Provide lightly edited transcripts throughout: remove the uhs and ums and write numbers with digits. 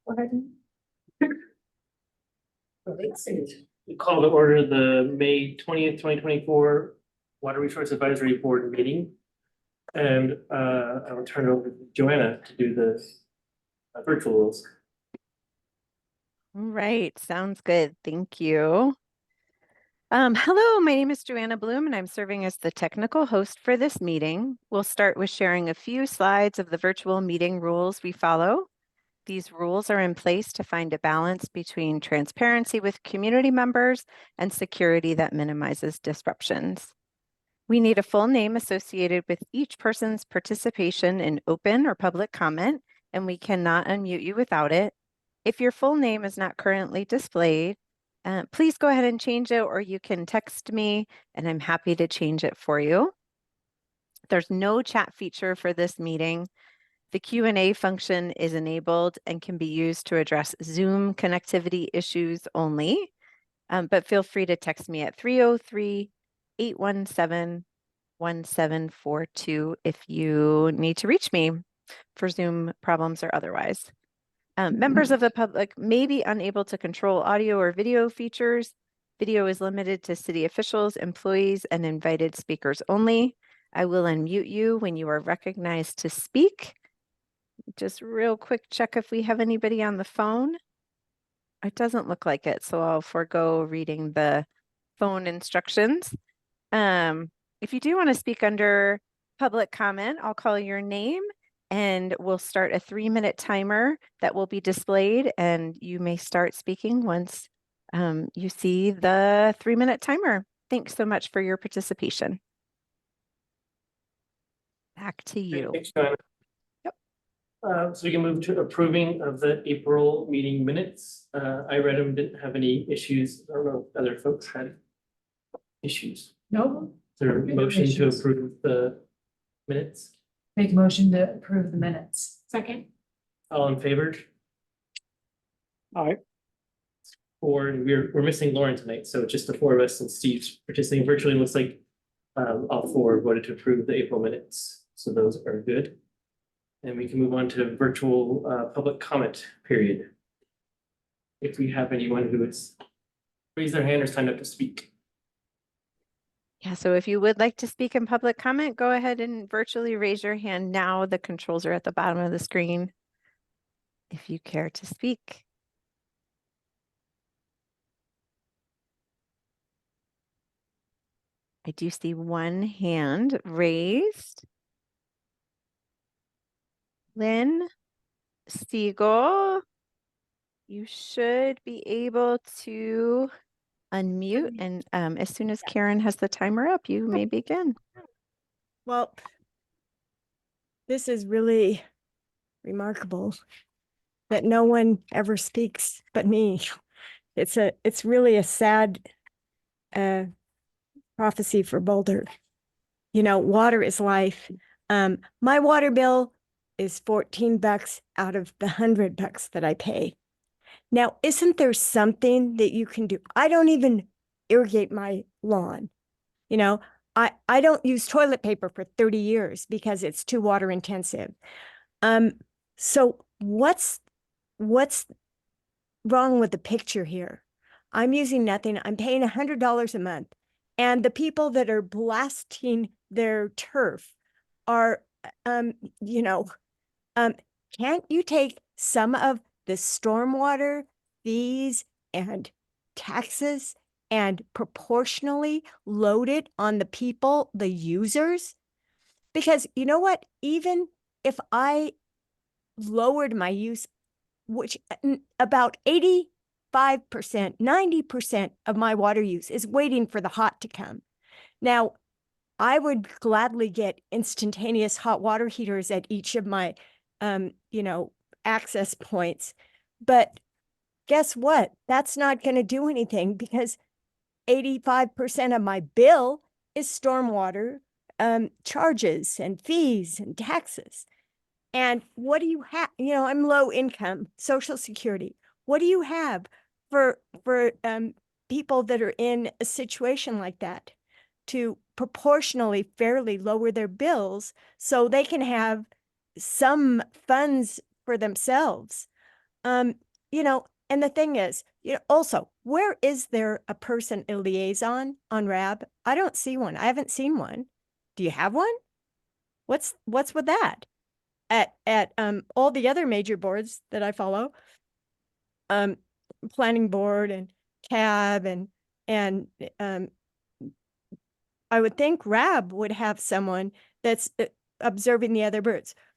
Go ahead. We call to order the May 20th, 2024 Water Resource Advisory Board meeting. And I will turn it over to Joanna to do the virtual rules. All right, sounds good. Thank you. Hello, my name is Joanna Bloom, and I'm serving as the technical host for this meeting. We'll start with sharing a few slides of the virtual meeting rules we follow. These rules are in place to find a balance between transparency with community members and security that minimizes disruptions. We need a full name associated with each person's participation in open or public comment, and we cannot unmute you without it. If your full name is not currently displayed, please go ahead and change it, or you can text me and I'm happy to change it for you. There's no chat feature for this meeting. The Q&A function is enabled and can be used to address Zoom connectivity issues only, but feel free to text me at 303-817-1742 if you need to reach me for Zoom problems or otherwise. Members of the public may be unable to control audio or video features. Video is limited to city officials, employees, and invited speakers only. I will unmute you when you are recognized to speak. Just real quick check if we have anybody on the phone. It doesn't look like it, so I'll forego reading the phone instructions. If you do want to speak under public comment, I'll call your name and we'll start a 3-minute timer that will be displayed, and you may start speaking once you see the 3-minute timer. Thanks so much for your participation. Back to you. Thanks, Joanna. Yep. So we can move to approving of the April meeting minutes. I read them, didn't have any issues. I don't know if other folks had issues. No. Is there a motion to approve the minutes? Make a motion to approve the minutes. Second. All in favor? Aye. Or we're missing Lauren tonight, so just the 4 of us and Steve's participating virtually. Looks like all 4 voted to approve the April minutes, so those are good. And we can move on to virtual public comment period. If we have anyone who is raised their hand or signed up to speak. Yeah, so if you would like to speak in public comment, go ahead and virtually raise your hand now. The controls are at the bottom of the screen if you care to speak. I do see one hand raised. Lynn Siegel, you should be able to unmute, and as soon as Karen has the timer up, you may begin. Well, this is really remarkable that no one ever speaks but me. It's really a sad prophecy for Boulder. You know, water is life. My water bill is $14 out of the $100 that I pay. Now, isn't there something that you can do? I don't even irrigate my lawn. You know, I don't use toilet paper for 30 years because it's too water intensive. So what's wrong with the picture here? I'm using nothing. I'm paying $100 a month. And the people that are blasting their turf are, can't you take some of the stormwater fees and taxes and proportionally load it on the people, the users? Because you know what, even if I lowered my use, which about 85%, 90% of my water use is waiting for the hot to come. Now, I would gladly get instantaneous hot water heaters at each of my access points. But guess what? That's not going to do anything because 85% of my bill is stormwater charges and fees and taxes. And what do you have? You know, I'm low income, Social Security. What do you have for people that are in a situation like that to proportionally fairly lower their bills so they can have some funds for themselves? You know, and the thing is, you know, also, where is there a person, a liaison on RAB? I don't see one. I haven't seen one. Do you have one? What's with that? At all the other major boards that I follow, planning board and CAB and I would think RAB would have someone that's observing the other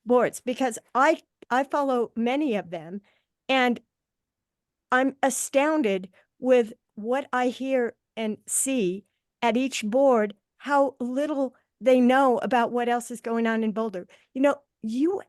boards because I follow many of them and I'm astounded with what I hear and see at each board, how little they know about what else is going on in Boulder. You know,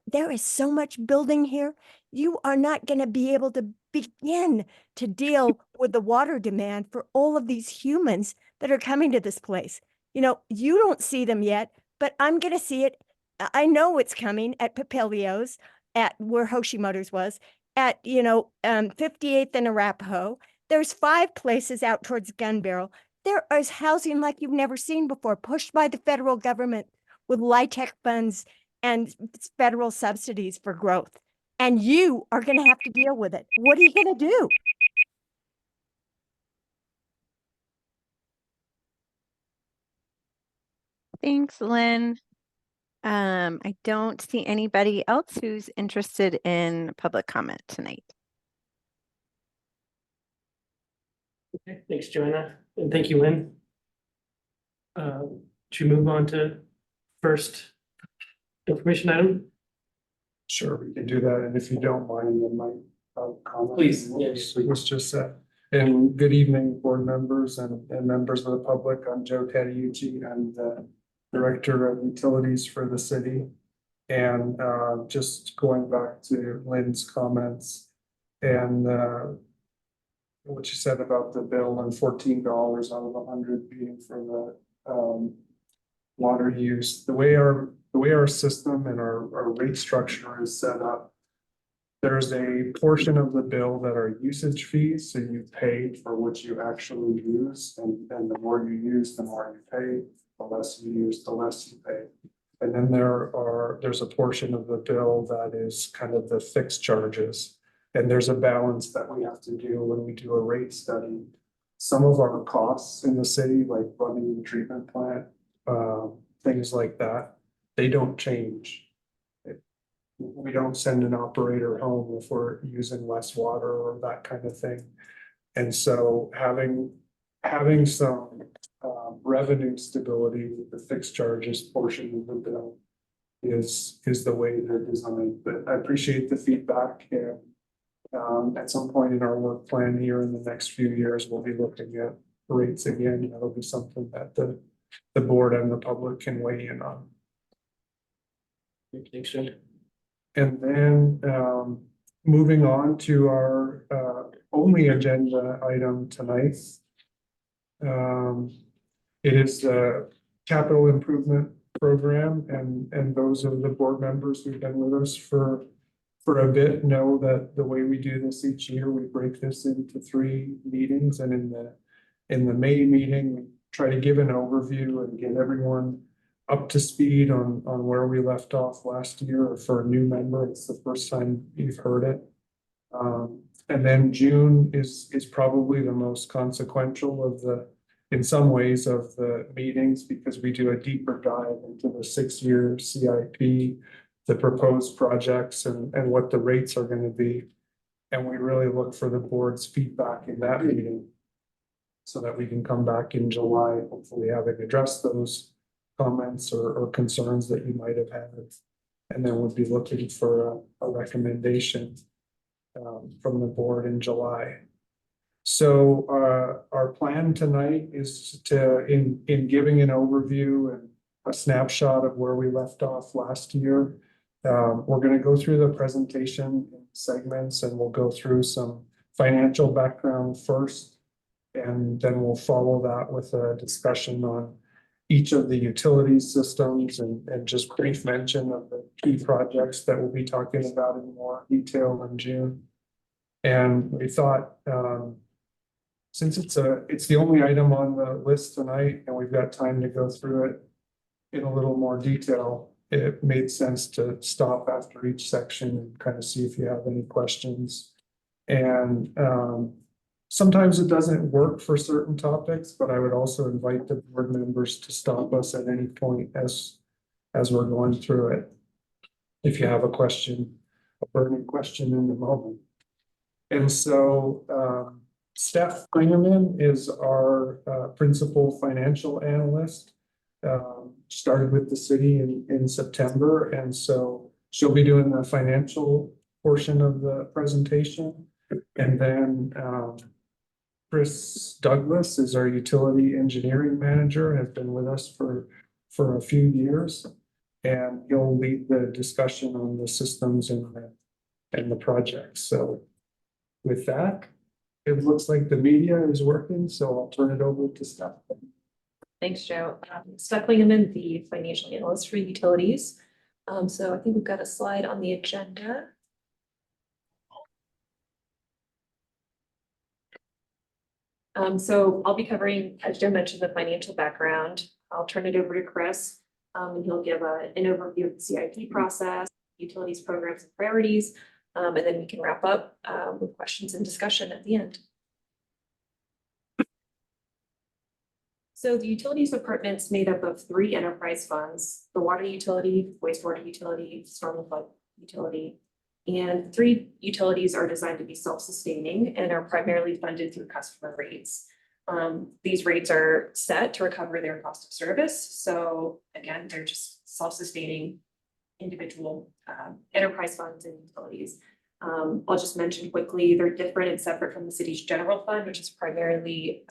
there is so much building here. You are not going to be able to begin to deal with the water demand for all of these humans that are coming to this place. You know, you don't see them yet, but I'm going to see it. I know it's coming at Papilio's, at where Hoshimoto's was, at, you know, 58th and Arapahoe. There's 5 places out towards Gun Barrel. There is housing like you've never seen before, pushed by the federal government with LIHTC funds and federal subsidies for growth. And you are going to have to deal with it. What are you going to do? Thanks, Lynn. I don't see anybody else who's interested in public comment tonight. Okay, thanks, Joanna, and thank you, Lynn. Should we move on to first information item? Sure, we can do that, and if you don't mind, then my comment. Please, on yes. what was just said. And good evening, board members and members of the public. I'm Joe Tadiucci. I'm the Director of Utilities for the city. And just going back to Lynn's comments and what you said about the bill and $14 out of 100 being for the water use. The way our system and our rate structure is set up, there's a portion of the bill that are usage fees, so you pay for what you actually use, and the more you use, the more you pay. The less you use, the less you pay. And then there's a portion of the bill that is kind of the fixed charges. And there's a balance that we have to do when we do a rate study. Some of our costs in the city, like running the treatment plant, things like that, they don't change. We don't send an operator home if we're using less water or that kind of thing. And so having some revenue stability with the fixed charges portion of the bill is the way they're designed. But I appreciate the feedback, and at some point in our work plan here in the next few years, we'll be looking at rates again. That'll be something that the board and the public can weigh in on. Thanks, Joe. And then moving on to our only agenda item tonight. It is the capital improvement program, and those of the board members who've been with us for a bit know that the way we do this each year, we break this into 3 meetings, and in the May meeting, we try to give an overview and get everyone up to speed on where we left off last year. Or for a new member, it's the first time you've heard it. And then June is probably the most consequential of in some ways of the meetings, because we do a deeper dive into the 6-year CIP, the proposed projects and what the rates are going to be. And we really look for the board's feedback in that meeting so that we can come back in July, hopefully having addressed those comments or concerns that you might have had. And then we'll be looking for a recommendation from the board in July. So our plan tonight is to, in giving an overview and a snapshot of where we left off last year, we're going to go through the presentation in segments, and we'll go through some financial background first, and then we'll follow that with a discussion on each of the utility systems and just brief mention of the key projects that we'll be talking about in more detail in June. And we thought, since it's the only item on the list tonight, and we've got time to go through it in a little more detail, it made sense to stop after each section and kind of see if you have any questions And sometimes it doesn't work for certain topics, but I would also invite the board members to stop us at any point as we're going through it. If you have a question, a burning question in the moment. And so Steph Klingerman is our principal financial analyst. Started with the city in September, and so she'll be doing the financial portion of the presentation. And then Chris Douglas is our utility engineering manager, has been with us for a few years. And he'll lead the discussion on the systems and the projects. So with that, it looks like the media is working, so I'll turn it over to Steph. Thanks, Joe. Steph Klingerman, the financial analyst for utilities. So I think we've got a slide on the agenda. So I'll be covering, as Joe mentioned, the financial background. I'll turn it over to Chris, and he'll give an overview of the CIP process, utilities programs and priorities, and then we can wrap up with questions and discussion at the end. So the utilities department's made up of 3 enterprise funds: the water utility, wastewater utility, storm and flood utility. And 3 utilities are designed to be self-sustaining and are primarily funded through customer rates. These rates are set to recover their cost of service. So again, they're just self-sustaining individual enterprise funds and utilities. I'll just mention quickly, they're different and separate from the city's general fund, which is primarily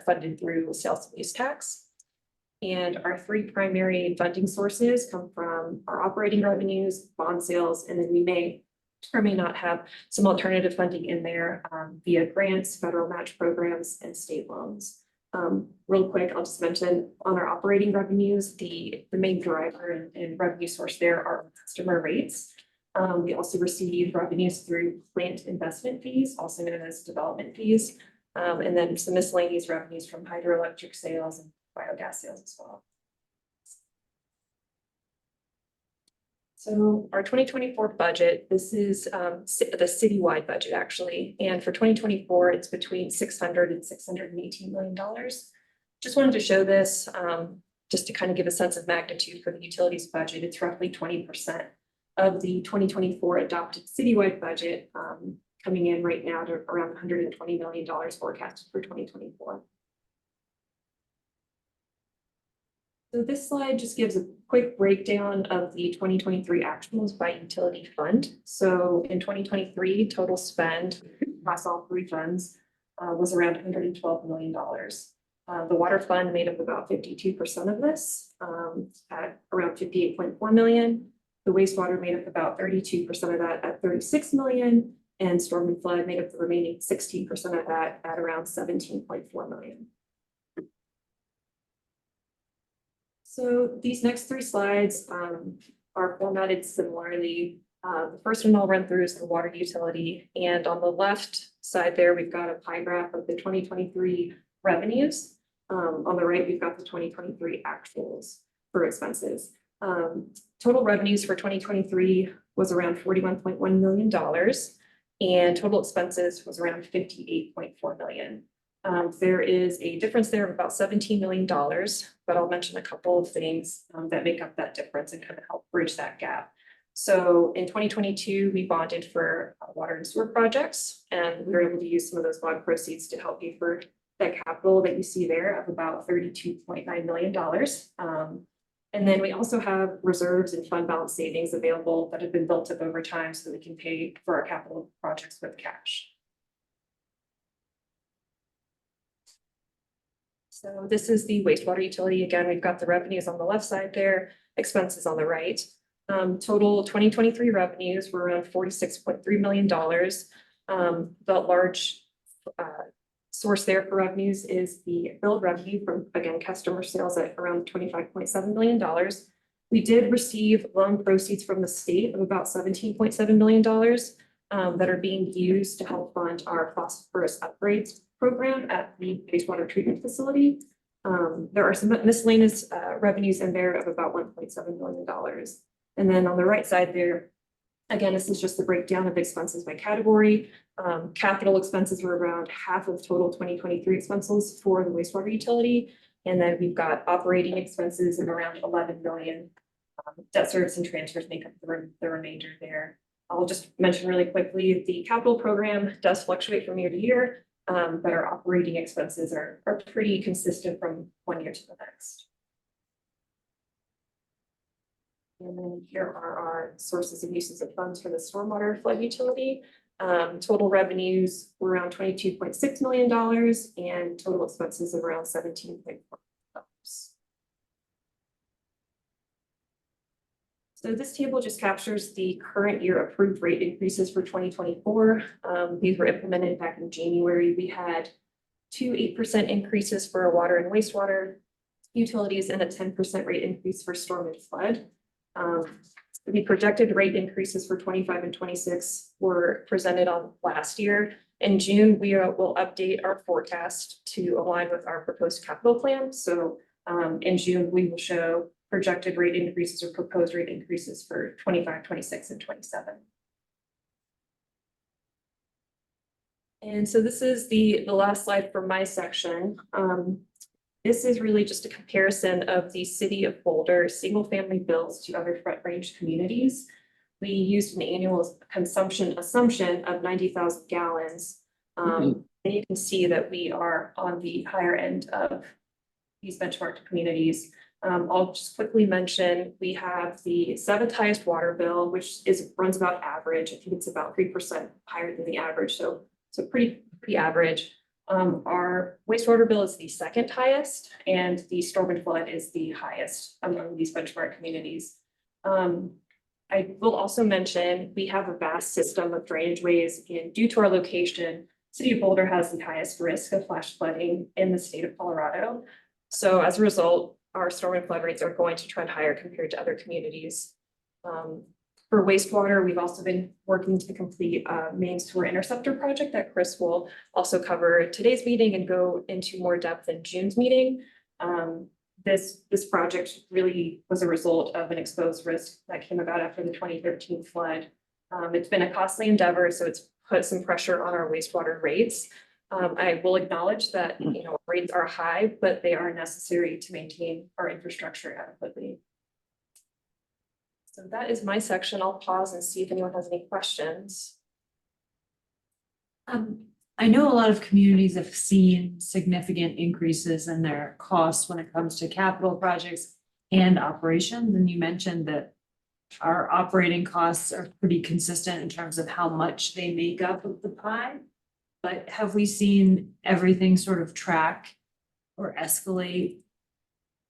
funded through sales and use tax. And our 3 primary funding sources come from our operating revenues, bond sales, and then we may or may not have some alternative funding in there via grants, federal match programs, and state loans. Real quick, I'll just mention on our operating revenues, the main driver and revenue source there are customer rates. We also receive revenues through plant investment fees, also known as development fees, and then some miscellaneous revenues from hydroelectric sales and biogas sales as well. So our 2024 budget, this is the citywide budget actually, and for 2024, it's between $600 and $618 million. Just wanted to show this just to kind of give a sense of magnitude for the utilities budget. It's roughly 20% of the 2024 adopted citywide budget, coming in right now to around $120 million forecasted for 2024. So this slide just gives a quick breakdown of the 2023 actuals by utility fund. So in 2023, total spend across all 3 funds was around $112 million. The water fund made up about 52% of this at around $58.4 million. The wastewater made up about 32% of that at $36 million, and storm and flood made up the remaining 16% of that at around $17.4 million. So these next 3 slides are formatted similarly. The first one I'll run through is the water utility, and on the left side there, we've got a pie graph of the 2023 revenues. On the right, we've got the 2023 actuals for expenses. Total revenues for 2023 was around $41.1 million, and total expenses was around $58.4 million. There is a difference there of about $17 million, but I'll mention a couple of things that make up that difference and kind of help bridge that gap. So in 2022, we bonded for water and sewer projects, and we were able to use some of those bond proceeds to help pay for that capital that you see there of about $32.9 million. And then we also have reserves and fund balance savings available that have been built up over time so that we can pay for our capital projects with cash. So this is the wastewater utility. Again, we've got the revenues on the left side there, expenses on the right. Total 2023 revenues were around $46.3 million. The large source there for revenues is the billed revenue from, again, customer sales at around $25.7 million. We did receive loan proceeds from the state of about $17.7 million that are being used to help fund our phosphorus upgrades program at the wastewater treatment facility. There are some miscellaneous revenues in there of about $1.7 million. And then on the right side there, Again, this is just the breakdown of expenses by category. Capital expenses were around half of total 2023 expenses for the wastewater utility. And then we've got operating expenses of around 11 million. Debt service and transfers make up the remainder there. I'll just mention really quickly, the capital program does fluctuate from year to year, but our operating expenses are pretty consistent from one year to the next. And then here are our sources and uses of funds for the stormwater flood utility. Total revenues were around $22.6 million and total expenses of around $17.4 million. So this table just captures the current year approved rate increases for 2024. These were implemented back in January. We had two 8% increases for our water and wastewater utilities and a 10% rate increase for storm and flood. The projected rate increases for 25 and 26 were presented on last year. In June, we will update our forecast to align with our proposed capital plan. So in June, we will show projected rate increases or proposed rate increases for 25, 26, and 27. And so this is the last slide for my section. This is really just a comparison of the city of Boulder single-family bills to other Front Range communities. We used an annual consumption assumption of 90,000 gallons. And you can see that we are on the higher end of these benchmarked communities. I'll just quickly mention, we have the 7th highest water bill, which runs about average. I think it's about 3% higher than the average. So pretty average. Our wastewater bill is the 2nd highest, and the storm and flood is the highest among these benchmark communities. I will also mention we have a vast system of drainage ways, and due to our location, City of Boulder has the highest risk of flash flooding in the state of Colorado. So as a result, our storm and flood rates are going to trend higher compared to other communities. For wastewater, we've also been working to complete a main sewer interceptor project that Chris will also cover in today's meeting and go into more depth in June's meeting. This project really was a result of an exposed risk that came about after the 2013 flood. It's been a costly endeavor, so it's put some pressure on our wastewater rates. I will acknowledge that rates are high, but they are necessary to maintain our infrastructure adequately. So that is my section. I'll pause and see if anyone has any questions. I know a lot of communities have seen significant increases in their costs when it comes to capital projects and operations. And you mentioned that our operating costs are pretty consistent in terms of how much they make up of the pie. But have we seen everything sort of track or escalate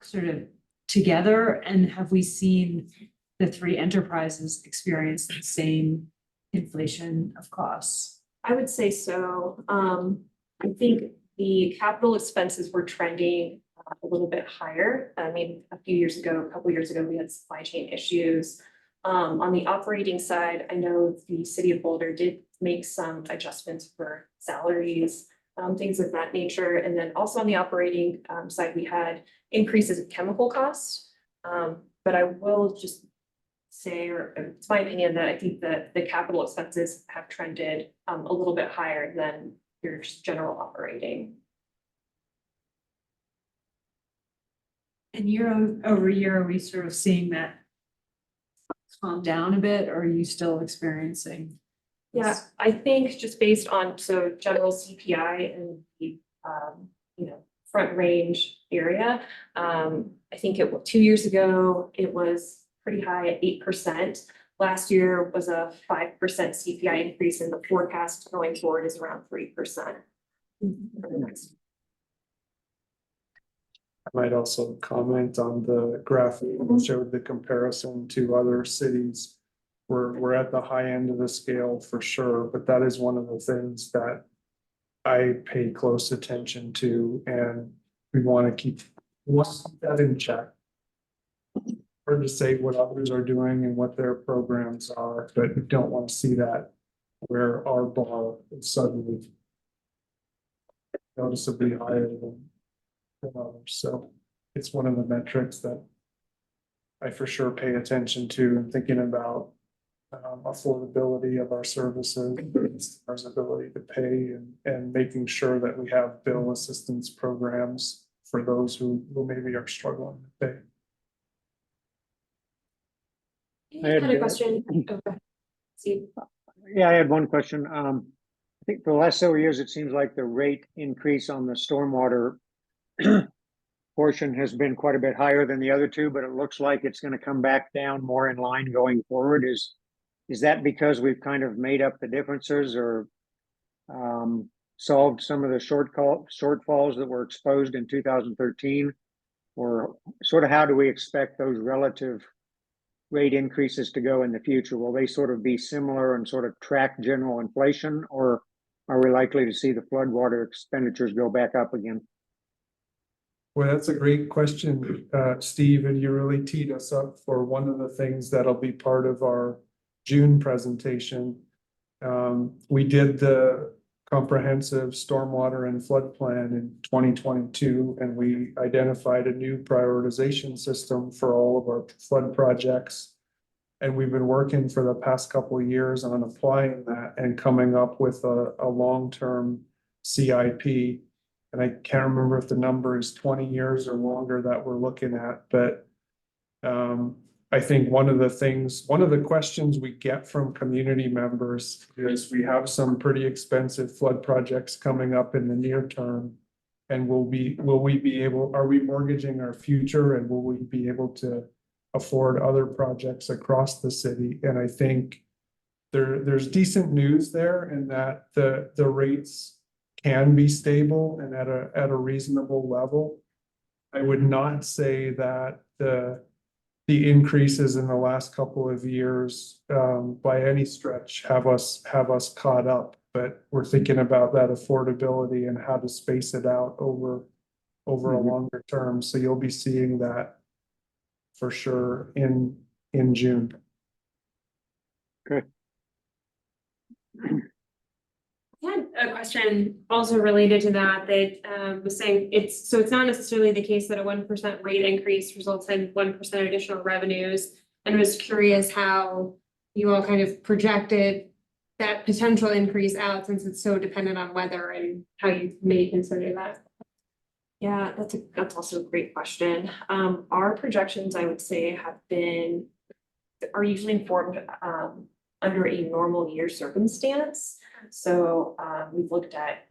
sort of together? And have we seen the three enterprises experience the same inflation of costs? I would say so. I think the capital expenses were trending a little bit higher. I mean, a couple years ago, we had supply chain issues. On the operating side, I know the City of Boulder did make some adjustments for salaries, things of that nature. And then also on the operating side, we had increases in chemical costs. But I will just say, or it's my opinion, that I think that the capital expenses have trended a little bit higher than your general operating. And year over year, are we sort of seeing that calm down a bit, or are you still experiencing? Yeah, I think just based on general CPI and the Front Range area, I think 2 years ago it was pretty high at 8%. Last year was a 5% CPI increase, and the forecast going forward is around 3%. For the next. I might also comment on the graphic that showed the comparison to other cities. We're at the high end of the scale for sure, but that is one of the things that I pay close attention to, and we want to keep that in check. Hard to say what others are doing and what their programs are, but we don't want to see that where our bar is suddenly noticeably higher than others. So it's one of the metrics that I for sure pay attention to and thinking about affordability of our services, our ability to pay and making sure that we have bill assistance programs for those who maybe are struggling to pay. I had a question. Okay. See, Yeah, I had one question. I think for the last several years, it seems like the rate increase on the stormwater portion has been quite a bit higher than the other two, but it looks like it's going to come back down more in line going forward. Is that because we've kind of made up the differences or solved some of the shortfalls that were exposed in 2013? Or sort of how do we expect those relative rate increases to go in the future? Will they sort of be similar and sort of track general inflation, or are we likely to see the floodwater expenditures go back up again? Well, that's a great question, Steve, and you really teed us up for one of the things that'll be part of our June presentation. We did the comprehensive stormwater and flood plan in 2022, and we identified a new prioritization system for all of our flood projects. And we've been working for the past couple of years on applying that and coming up with a long-term CIP. And I can't remember if the number is 20 years or longer that we're looking at, but I think one of the questions we get from community members is we have some pretty expensive flood projects coming up in the near term. And are we mortgaging our future, and will we be able to afford other projects across the city? And I think there's decent news there in that the rates can be stable and at a reasonable level. I would not say that the increases in the last couple of years by any stretch have us caught up, but we're thinking about that affordability and how to space it out over a longer term. So you'll be seeing that for sure in June. Good. I had a question also related to that was saying it's not necessarily the case that a 1% rate increase results in 1% additional revenues. And I was curious how you all kind of projected that potential increase out, since it's so dependent on weather, and how you may consider that. Yeah, that's also a great question. Our projections, I would say, are usually informed under a normal year circumstance. So we've looked at,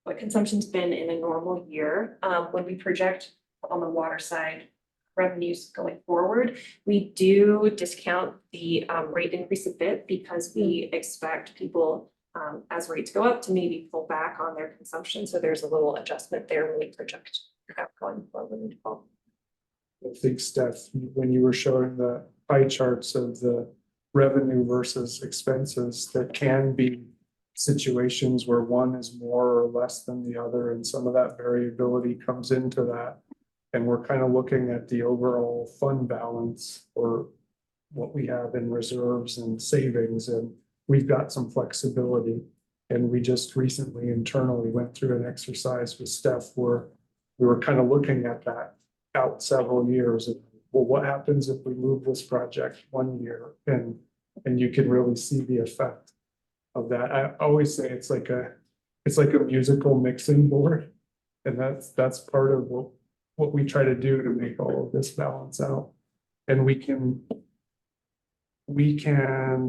what consumption's been in a normal year. When we project on the water side revenues going forward, we do discount the rate increase a bit, because we expect people, as rates go up, to maybe pull back on their consumption. So there's a little adjustment there when we project that going forward. I think, Steph, when you were showing the pie charts of the revenue versus expenses, there can be situations where one is more or less than the other, and some of that variability comes into that. And we're kind of looking at the overall fund balance, or what we have in reserves and savings, and we've got some flexibility. And we just recently internally went through an exercise with Steph where we were kind of looking at that out several years. And, well, what happens if we move this project 1 year? And you can really see the effect of that. I always say it's like a musical mixing board. And that's part of what we try to do to make all of this balance out. And we can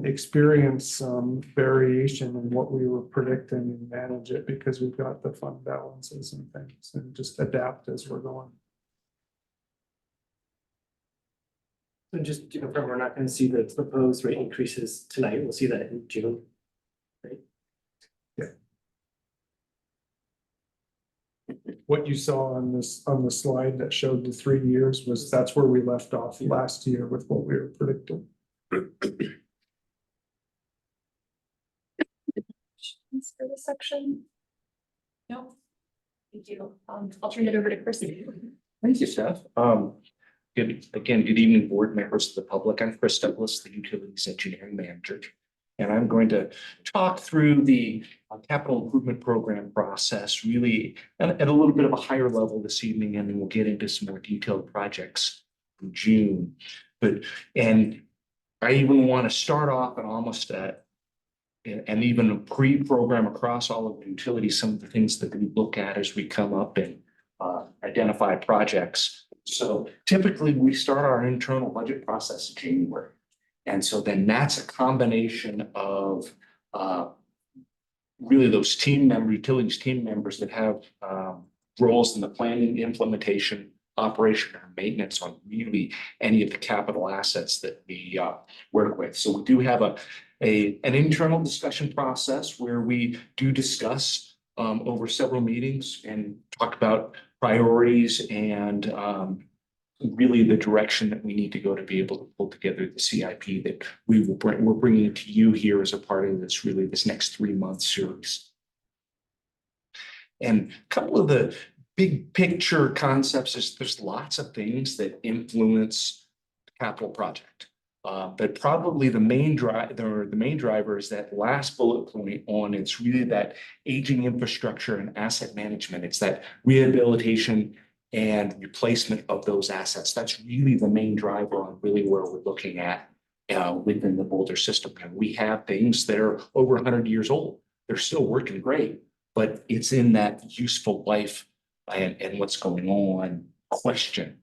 experience some variation in what we were predicting and manage it, because we've got the fund balances and things, and just adapt as we're going. So just to confirm, we're not going to see the proposed rate increases tonight. We'll see that in June. Right? Yeah. What you saw on the slide that showed the 3 years that's where we left off last year with what we were predicting. For this section? No. Thank you. I'll turn it over to Chris. Thank you, Steph. Good evening, board members of the public. I'm Chris Douglas, the Utilities Engineering Manager. And I'm going to talk through the capital improvement program process really at a little bit of a higher level this evening, and then we'll get into some more detailed projects in June. And I even want to start off and almost and even pre-program across all of the utilities, some of the things that we look at as we come up and identify projects. So typically we start our internal budget process in January. And so then that's a combination of really those utilities team members that have roles in the planning, implementation, operation, or maintenance on really any of the capital assets that we work with. So we do have an internal discussion process where we do discuss over several meetings and talk about priorities and really the direction that we need to go to be able to pull together the CIP that we're bringing to you here as a part of this next 3-month series. And a couple of the big picture concepts is there's lots of things that influence the capital project. But probably the main driver is that last bullet point on it's really that aging infrastructure and asset management. It's that rehabilitation and replacement of those assets. That's really the main driver on really where we're looking at within the Boulder system. And we have things that are over 100 years old. They're still working great, but it's in that useful life and what's going on question,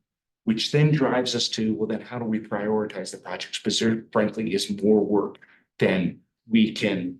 which then drives us to, well, then how do we prioritize the projects? Because there frankly is more work than we can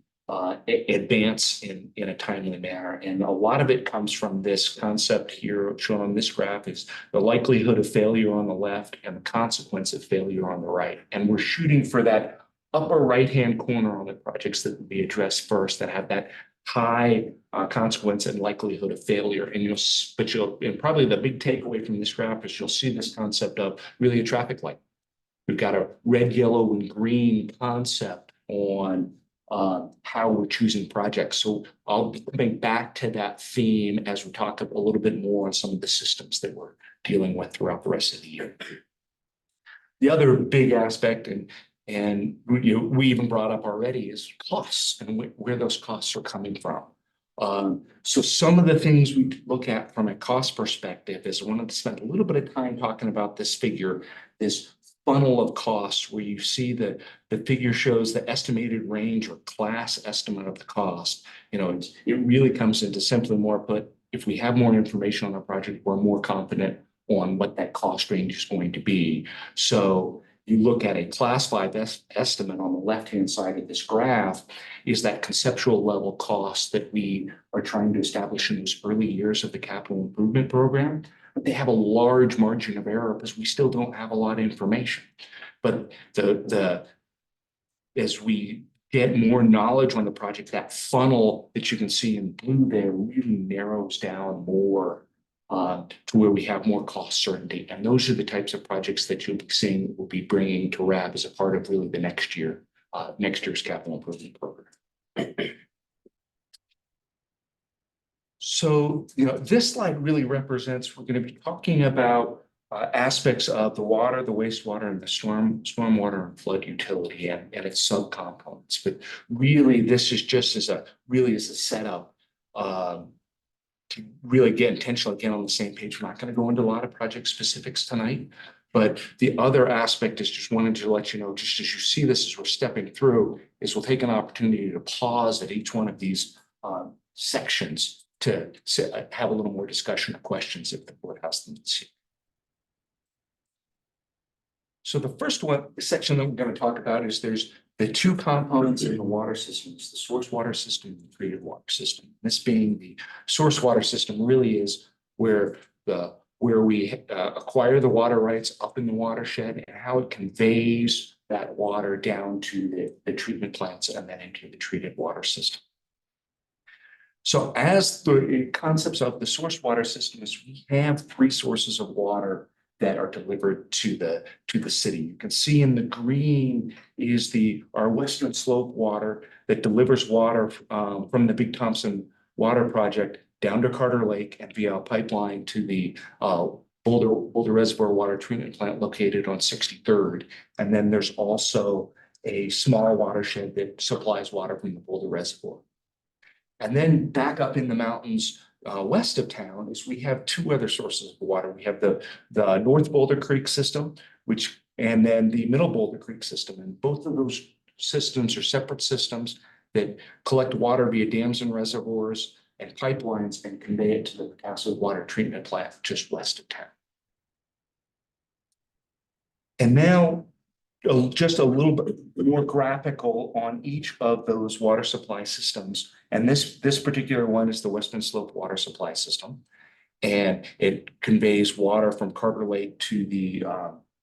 advance in a timely manner. And a lot of it comes from this concept here shown on this graph is the likelihood of failure on the left and the consequence of failure on the right. And we're shooting for that upper right-hand corner on the projects that will be addressed first that have that high consequence and likelihood of failure. And probably the big takeaway from this graph is you'll see this concept of really a traffic light. We've got a red, yellow, and green concept on how we're choosing projects. So I'll be coming back to that theme as we talk a little bit more on some of the systems that we're dealing with throughout the rest of the year. The other big aspect, and we even brought up already, is costs and where those costs are coming from. So some of the things we look at from a cost perspective is I wanted to spend a little bit of time talking about this figure, this funnel of costs where you see the figure shows the estimated range or class estimate of the cost. It really comes into simply more put, if we have more information on a project, we're more confident on what that cost range is going to be. So you look at a class 5 estimate on the left-hand side of this graph is that conceptual level cost that we are trying to establish in those early years of the capital improvement program. But they have a large margin of error because we still don't have a lot of information. But as we get more knowledge on the project, that funnel that you can see in blue there really narrows down more to where we have more cost certainty. And those are the types of projects that you'll be seeing that we'll be bringing to RAB as a part of really the next year's capital improvement program. So, this slide really represents, we're going to be talking about aspects of the water, the wastewater, and the stormwater and flood utility and its subcomponents. But really, this is just as a setup to really get intentional again on the same page. We're not going to go into a lot of project specifics tonight, but the other aspect is just wanted to let you know, just as you see this as we're stepping through, is we'll take an opportunity to pause at each one of these sections to have a little more discussion or questions if the board has them. So the first section that we're going to talk about is there's the two components in the water systems, the source water system and the treated water system. This being the source water system really is where we acquire the water rights up in the watershed and how it conveys that water down to the treatment plants and then into the treated water system. So as the concepts of the source water system is, we have 3 sources of water that are delivered to the city. You can see in the green is our Western Slope water that delivers water from the Big Thompson Water Project down to Carter Lake and via a pipeline to the Boulder Reservoir Water Treatment Plant located on 63rd. And then there's also a small watershed that supplies water from the Boulder Reservoir. And then back up in the mountains west of town is we have 2 other sources of water. We have the North Boulder Creek system, which and then the Middle Boulder Creek system. And both of those systems are separate systems that collect water via dams and reservoirs and pipelines and convey it to the Petasso Water Treatment Plant just west of town. And now, just a little bit more graphical on each of those water supply systems. And this particular one is the Western Slope Water Supply System. And it conveys water from Carter Lake to the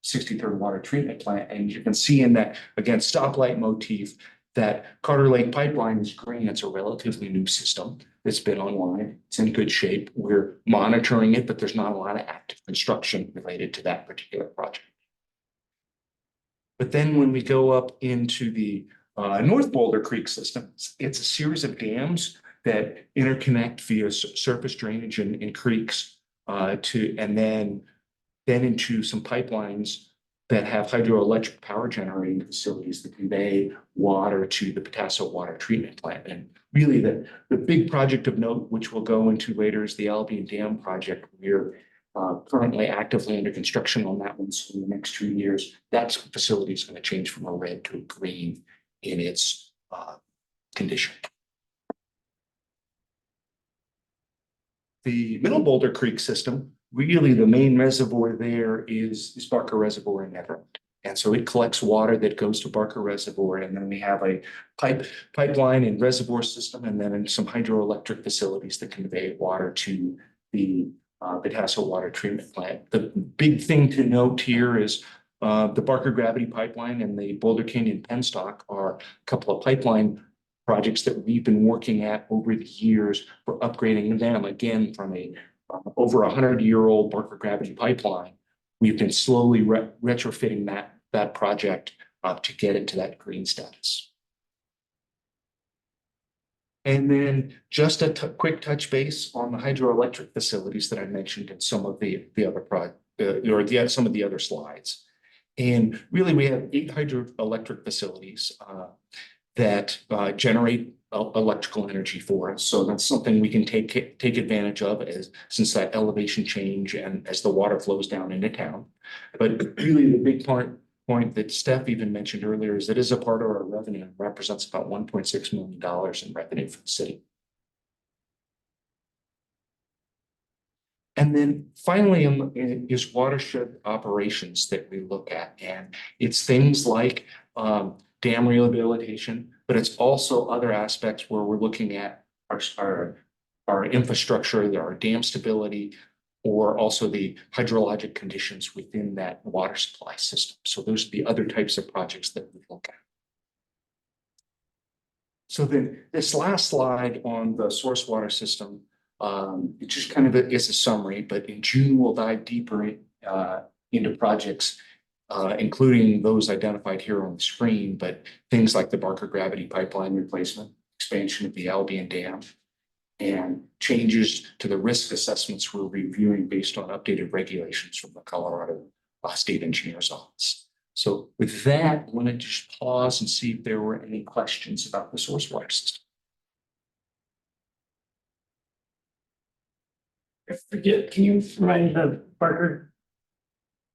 63rd Water Treatment Plant. And you can see in that, again, stoplight motif, that Carter Lake pipeline is green. It's a relatively new system that's been online. It's in good shape. We're monitoring it, but there's not a lot of active construction related to that particular project. But then when we go up into the North Boulder Creek system, it's a series of dams that interconnect via surface drainage and creeks and then into some pipelines that have hydroelectric power generating facilities that convey water to the Petasso Water Treatment Plant. And really the big project of note, which we'll go into later, is the Albion Dam project. We're currently actively under construction on that one. So in the next 2 years, that facility is going to change from a red to a green in its condition. The Middle Boulder Creek system, really the main reservoir there is Barker Reservoir in Netherland. And so it collects water that goes to Barker Reservoir. And then we have a pipeline and reservoir system, and then some hydroelectric facilities that convey water to the Petasso Water Treatment Plant. The big thing to note here is the Barker Gravity Pipeline and the Boulder Canyon Penstock are a couple of pipeline projects that we've been working at over the years for upgrading them, again, from a over 100-year-old Barker Gravity Pipeline. We've been slowly retrofitting that project to get it to that green status. And then just a quick touch base on the hydroelectric facilities that I mentioned in some of the other some of the other slides. And really, we have 8 hydroelectric facilities that generate electrical energy for us. So that's something we can take advantage of since that elevation change and as the water flows down into town. But really, the big point that Steph even mentioned earlier is it is a part of our revenue and represents about $1.6 million in revenue for the city. And then finally is watershed operations that we look at. And it's things like dam rehabilitation, but it's also other aspects where we're looking at our infrastructure, our dam stability, or also the hydrologic conditions within that water supply system. So those are the other types of projects that we look at. So then this last slide on the source water system, it just kind of is a summary, but in June, we'll dive deeper into projects, including those identified here on the screen, but things like the Barker Gravity Pipeline replacement, expansion of the Albion Dam, and changes to the risk assessments we're reviewing based on updated regulations from the Colorado State Engineer's Office. So with that, I want to just pause and see if there were any questions about the source water system. I forget, can you remind me the Barker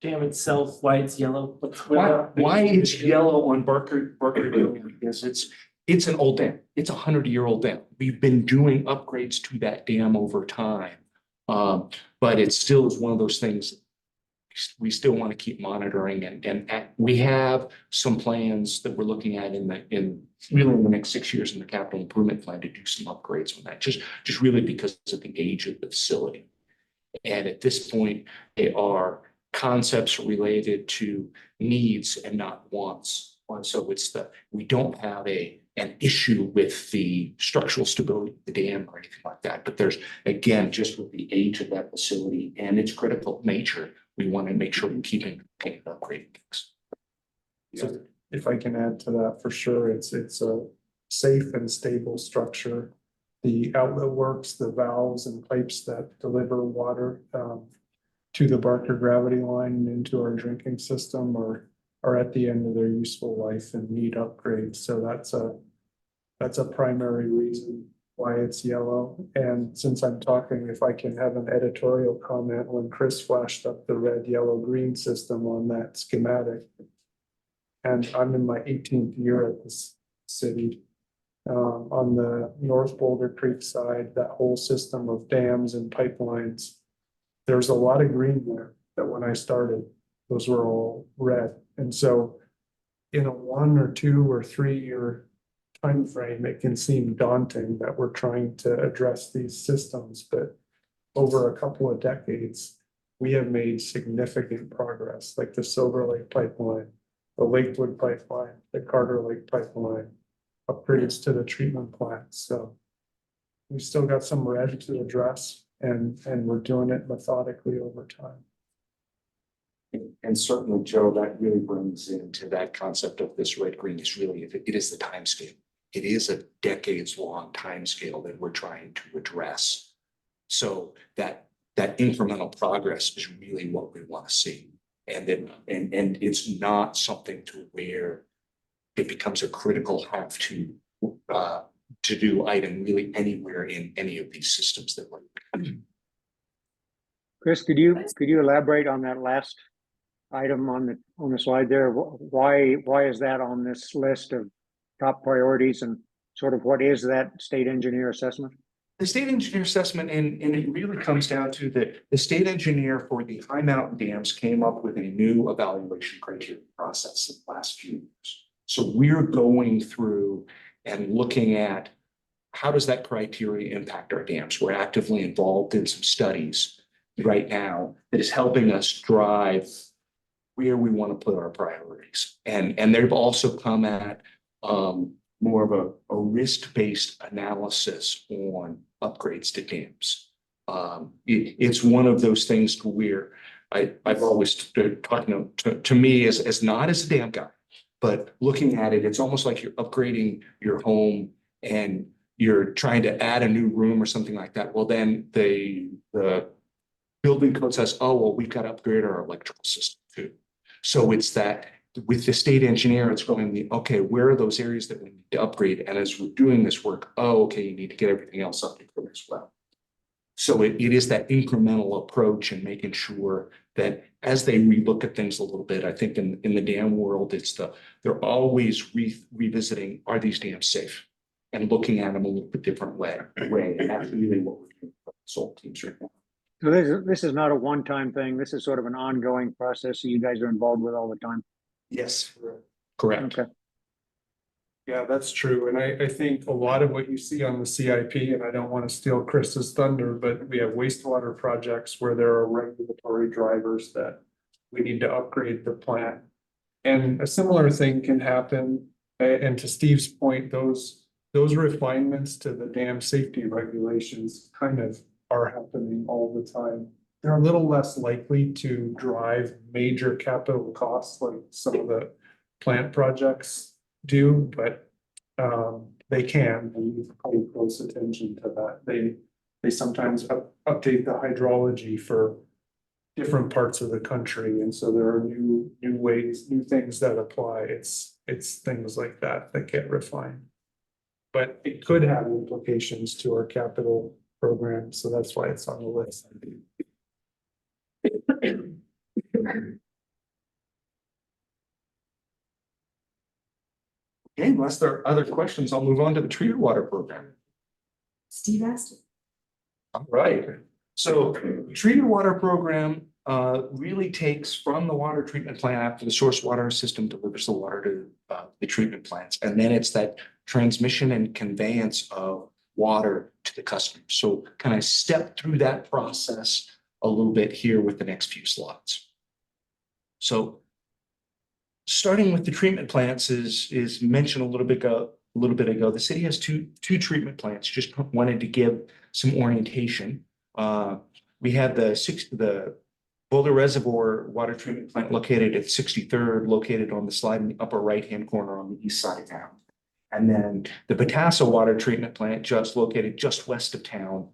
Dam itself, why it's yellow? Why it's yellow on Barker Dam is it's an old dam. It's a 100-year-old dam. We've been doing upgrades to that dam over time. But it still is one of those things we still want to keep monitoring, and we have some plans that we're looking at in the next 6 years in the capital improvement plan to do some upgrades on that, just really because of the age of the facility. And at this point, they are concepts related to needs and not wants. And so we don't have an issue with the structural stability of the dam or anything like that. But there's, again, just with the age of that facility and its critical nature, we want to make sure we're keeping upgrading things. So if I can add to that, for sure, it's a safe and stable structure. The outlet works, the valves and pipes that deliver water to the Barker Gravity Line and into our drinking system are at the end of their useful life and need upgrades. So that's a primary reason why it's yellow. And since I'm talking, if I can have an editorial comment, when Chris flashed up the red, yellow, green system on that schematic, And I'm in my 18th year at this city. On the North Boulder Creek side, that whole system of dams and pipelines. There's a lot of green there that when I started, those were all red. And so in a 1 or 2 or 3 year time frame, it can seem daunting that we're trying to address these systems, but over a couple of decades, we have made significant progress, like the Silver Lake pipeline, the Lakewood pipeline, the Carter Lake pipeline, upgrades to the treatment plants. So we still got some red to address, and we're doing it methodically over time. And certainly, Joe, that really brings into that concept of this red green is really, it is the timescale. It is a decades-long timescale that we're trying to address. So that incremental progress is really what we want to see. And then, and it's not something to where it becomes a critical have to do item really anywhere in any of these systems that we're. Chris, could you elaborate on that last item on the slide there? Why is that on this list of top priorities, and sort of what is that state engineer assessment? The state engineer assessment, and it really comes down to the state engineer for the high mountain dams came up with a new evaluation criteria process in the last few years. So we're going through and looking at how does that criteria impact our dams? We're actively involved in some studies right now that is helping us drive where we want to put our priorities. And they've also come at more of a risk-based analysis on upgrades to dams. It's one of those things where I've always talking to me as not as a dam guy, but looking at it, it's almost like you're upgrading your home and you're trying to add a new room or something like that. Well, then the building code says, oh, well, we've got to upgrade our electrical system too. So it's that with the state engineer, it's going, okay, where are those areas that we need to upgrade? And as we're doing this work, oh, okay, you need to get everything else up to code as well. So it is that incremental approach and making sure that as they relook at things a little bit, I think in the dam world, they're always revisiting, are these dams safe? And looking at them a little bit different way. And that's really what we're doing with SOL teams right now. So this is not a one-time thing. This is sort of an ongoing process that you guys are involved with all the time. Yes, correct. Okay. Yeah, that's true. And I think a lot of what you see on the CIP, and I don't want to steal Chris's thunder, but we have wastewater projects where there are regulatory drivers that we need to upgrade the plant. And a similar thing can happen. And to Steve's point, those refinements to the dam safety regulations kind of are happening all the time. They're a little less likely to drive major capital costs like some of the plant projects do, but they can, and you pay close attention to that. They sometimes update the hydrology for different parts of the country, and so there are new ways, new things that apply. It's things like that get refined, but it could have implications to our capital program, so that's why it's on the list. Okay, unless there are other questions, I'll move on to the treated water program. Steve asked. All right, so treated water program really takes from the water treatment plant after the source water system delivers the water to the treatment plants. And then it's that transmission and conveyance of water to the customer. So can I step through that process a little bit here with the next few slides? So starting with the treatment plants is mentioned a little bit ago. The city has two treatment plants. Just wanted to give some orientation. We have the Boulder Reservoir Water Treatment Plant located at 63rd, located on the slide in the upper right-hand corner on the east side of town. And then the Patassa Water Treatment Plant located just west of town,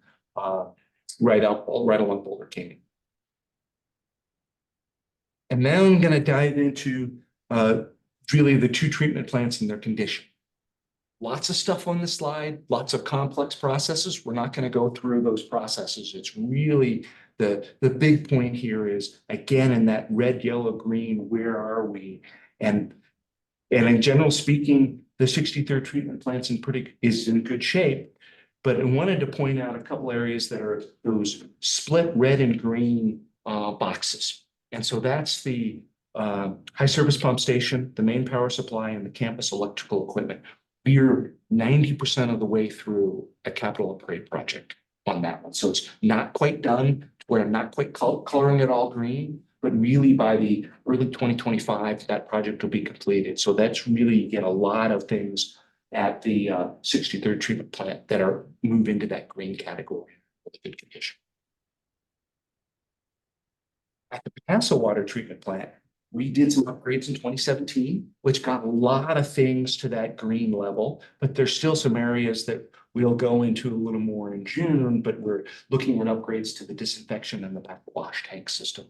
right along Boulder Canyon. And now I'm going to dive into really the two treatment plants and their condition. Lots of stuff on the slide, lots of complex processes. We're not going to go through those processes. It's really the big point here is, again, in that red, yellow, green, where are we? And And in general speaking, the 63rd treatment plant's is in good shape. But I wanted to point out a couple areas that are those split red and green boxes. And so that's the high service pump station, the main power supply, and the campus electrical equipment. We're 90% of the way through a capital upgrade project on that one. So it's not quite done. We're not quite coloring it all green, but really by the early 2025, that project will be completed. So that's really, you get a lot of things at the 63rd treatment plant that are move into that green category with good condition. At the Paso water treatment plant, we did some upgrades in 2017, which got a lot of things to that green level, but there's still some areas that we'll go into a little more in June, but we're looking at upgrades to the disinfection and the backwash tank system.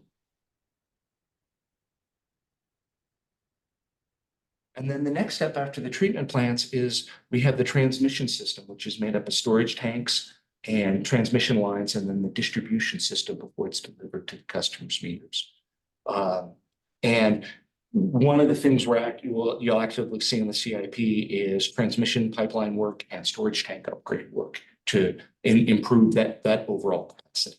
And then the next step after the treatment plants is we have the transmission system, which is made up of storage tanks and transmission lines, and then the distribution system before it's delivered to the customer's meters. And one of the things you'll actively see in the CIP is transmission pipeline work and storage tank upgrade work to improve that overall capacity.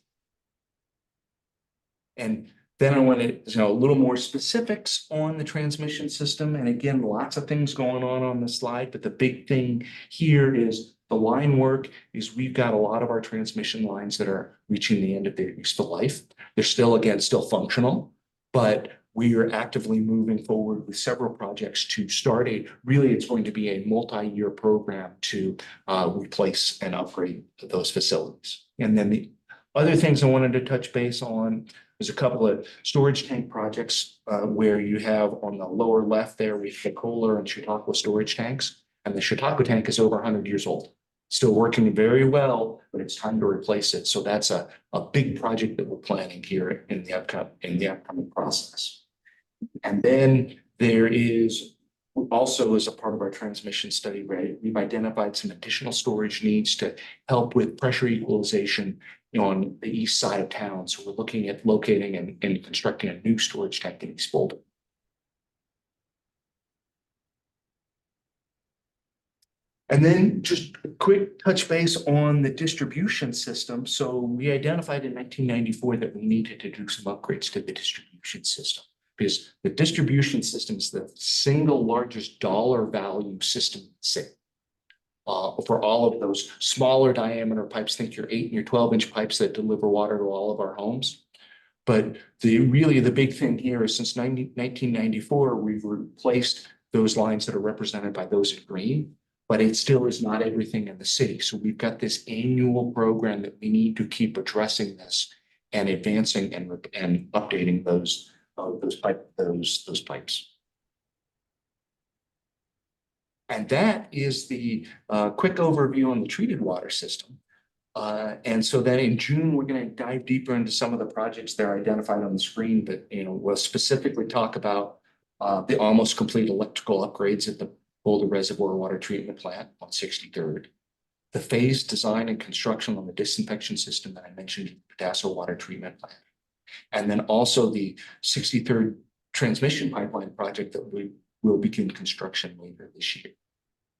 And then I want to know a little more specifics on the transmission system. And again, lots of things going on the slide, but the big thing here is the line work is we've got a lot of our transmission lines that are reaching the end of their useful life. They're still functional, but we are actively moving forward with several projects to start it's going to be a multi-year program to replace and upgrade those facilities. And then the other things I wanted to touch base on is a couple of storage tank projects where you have on the lower left there, we have Kohler and Chautauqua storage tanks. And the Chautauqua tank is over 100 years old. Still working very well, but it's time to replace it. So that's a big project that we're planning here in the upcoming process. And then there is also, as a part of our transmission study, right, we've identified some additional storage needs to help with pressure equalization on the east side of town. So we're looking at locating and constructing a new storage tank in East Boulder. And then just a quick touch base on the distribution system. So we identified in 1994 that we needed to do some upgrades to the distribution system, because the distribution system is the single largest dollar value system for all of those smaller diameter pipes. Think your 8 and your 12-inch pipes that deliver water to all of our homes. But the big thing here is since 1994, we've replaced those lines that are represented by those in green, but it still is not everything in the city. So we've got this annual program that we need to keep addressing this and advancing and updating those pipes. And that is the quick overview on the treated water system. And so then in June, we're going to dive deeper into some of the projects that are identified on the screen, but we'll specifically talk about the almost complete electrical upgrades at the Boulder Reservoir Water Treatment Plant on 63rd, the phased design and construction on the disinfection system that I mentioned, Paso Water Treatment Plant, and then also the 63rd transmission pipeline project that we will begin construction later this year.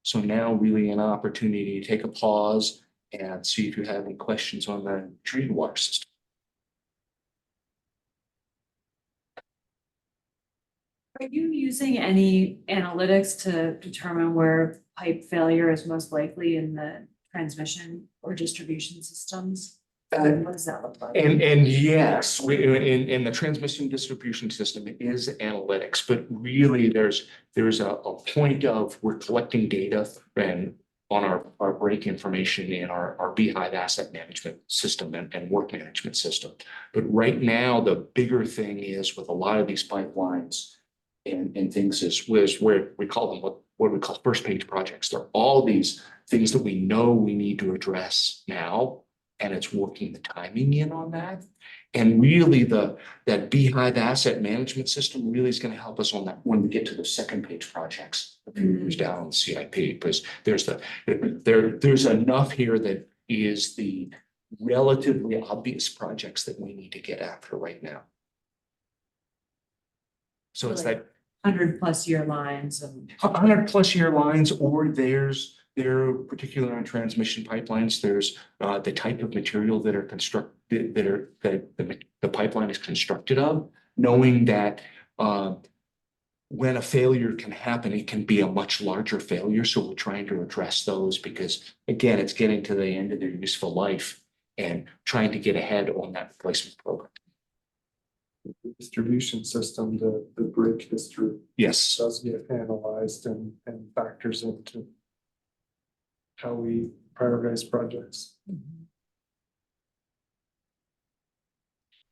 So now really an opportunity to take a pause and see if you have any questions on the treated water system. Are you using any analytics to determine where pipe failure is most likely in the transmission or distribution systems? What does that look like? And yes, in the transmission distribution system, it is analytics, but really there's a point of we're collecting data and on our break information in our Beehive asset management system and work management system. But right now, the bigger thing is with a lot of these pipelines and things is where we call them what we call first page projects. They're all these things that we know we need to address now, and it's working the timing in on that. And really that Beehive asset management system really is going to help us on that when we get to the second page projects a few years down on the CIP, because there's enough here that is the relatively obvious projects that we need to get after right now. So it's that 100+ year lines and 100+ year lines, or they're particular on transmission pipelines, there's the type of material that are constructed, that the pipeline is constructed of, knowing that when a failure can happen, it can be a much larger failure. So we're trying to address those because, again, it's getting to the end of their useful life and trying to get ahead on that replacement program. Distribution system, the break history Yes. does get analyzed and factors into how we prioritize projects.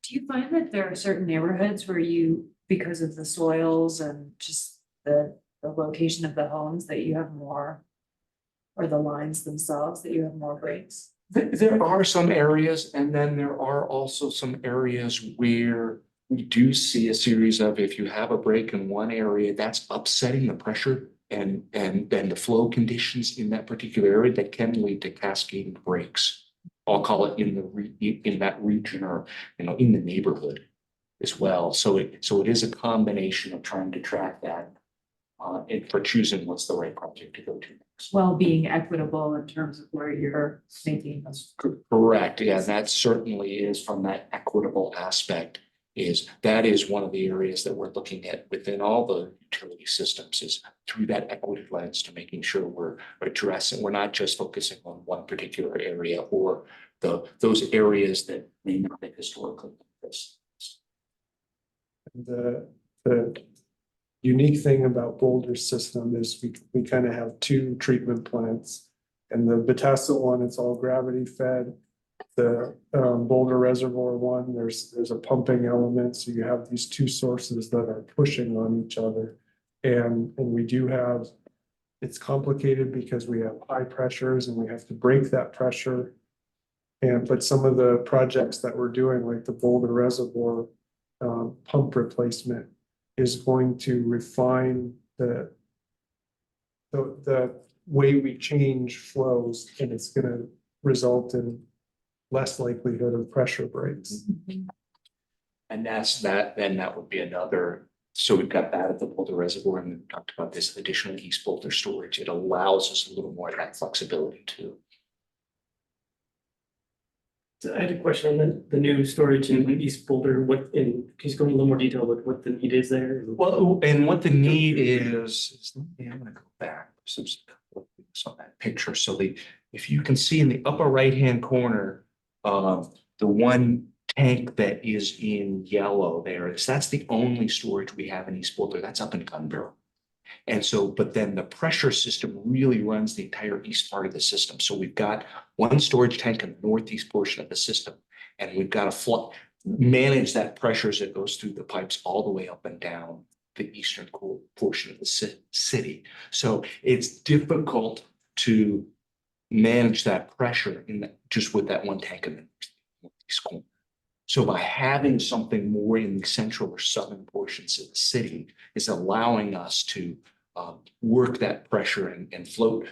do you find that there are certain neighborhoods where you, because of the soils and just the location of the homes, that you have more, or the lines themselves, that you have more breaks? There are some areas, and then there are also some areas where we do see a series of, if you have a break in one area, that's upsetting the pressure and then the flow conditions in that particular area that can lead to cascading breaks. I'll call it in that region, or, you know, in the neighborhood as well. So it is a combination of trying to track that and for choosing what's the right project to go to next. While being equitable in terms of where you're making those. Correct, yeah, that certainly is, from that equitable aspect, that is one of the areas that we're looking at within all the utility systems, is through that equity lens, to making sure we're addressing, we're not just focusing on one particular area or those areas that may not have historically been this. The unique thing about Boulder's system is we kind of have two treatment plants. And the Bethesda one, it's all gravity fed. The Boulder Reservoir one, there's a pumping element, so you have these two sources that are pushing on each other. And we do have, it's complicated because we have high pressures and we have to break that pressure. But some of the projects that we're doing, like the Boulder Reservoir pump replacement, is going to refine the way we change flows, and it's going to result in less likelihood of pressure breaks. And then that would be another, so we've got that at the Boulder Reservoir, and we've talked about this additional East Boulder storage. It allows us a little more of that flexibility too. So I had a question on the new storage in East Boulder. Can you go into a little more detail with what the need is there? Well, and what the need is, I'm gonna go back, there's a couple of things on that picture. So if you can see in the upper right-hand corner, the one tank that is in yellow that's the only storage we have in East Boulder. That's up in Gun Barrel. And so, but then the pressure system really runs the entire east part of the system. So we've got one storage tank in the northeast portion of the system, and we've got to manage that pressure as it goes through the pipes all the way up and down the eastern portion of the city. So it's difficult to manage that pressure just with that one tank in the northeast corner. So by having something more in the central or southern portions of the city is allowing us to work that pressure and float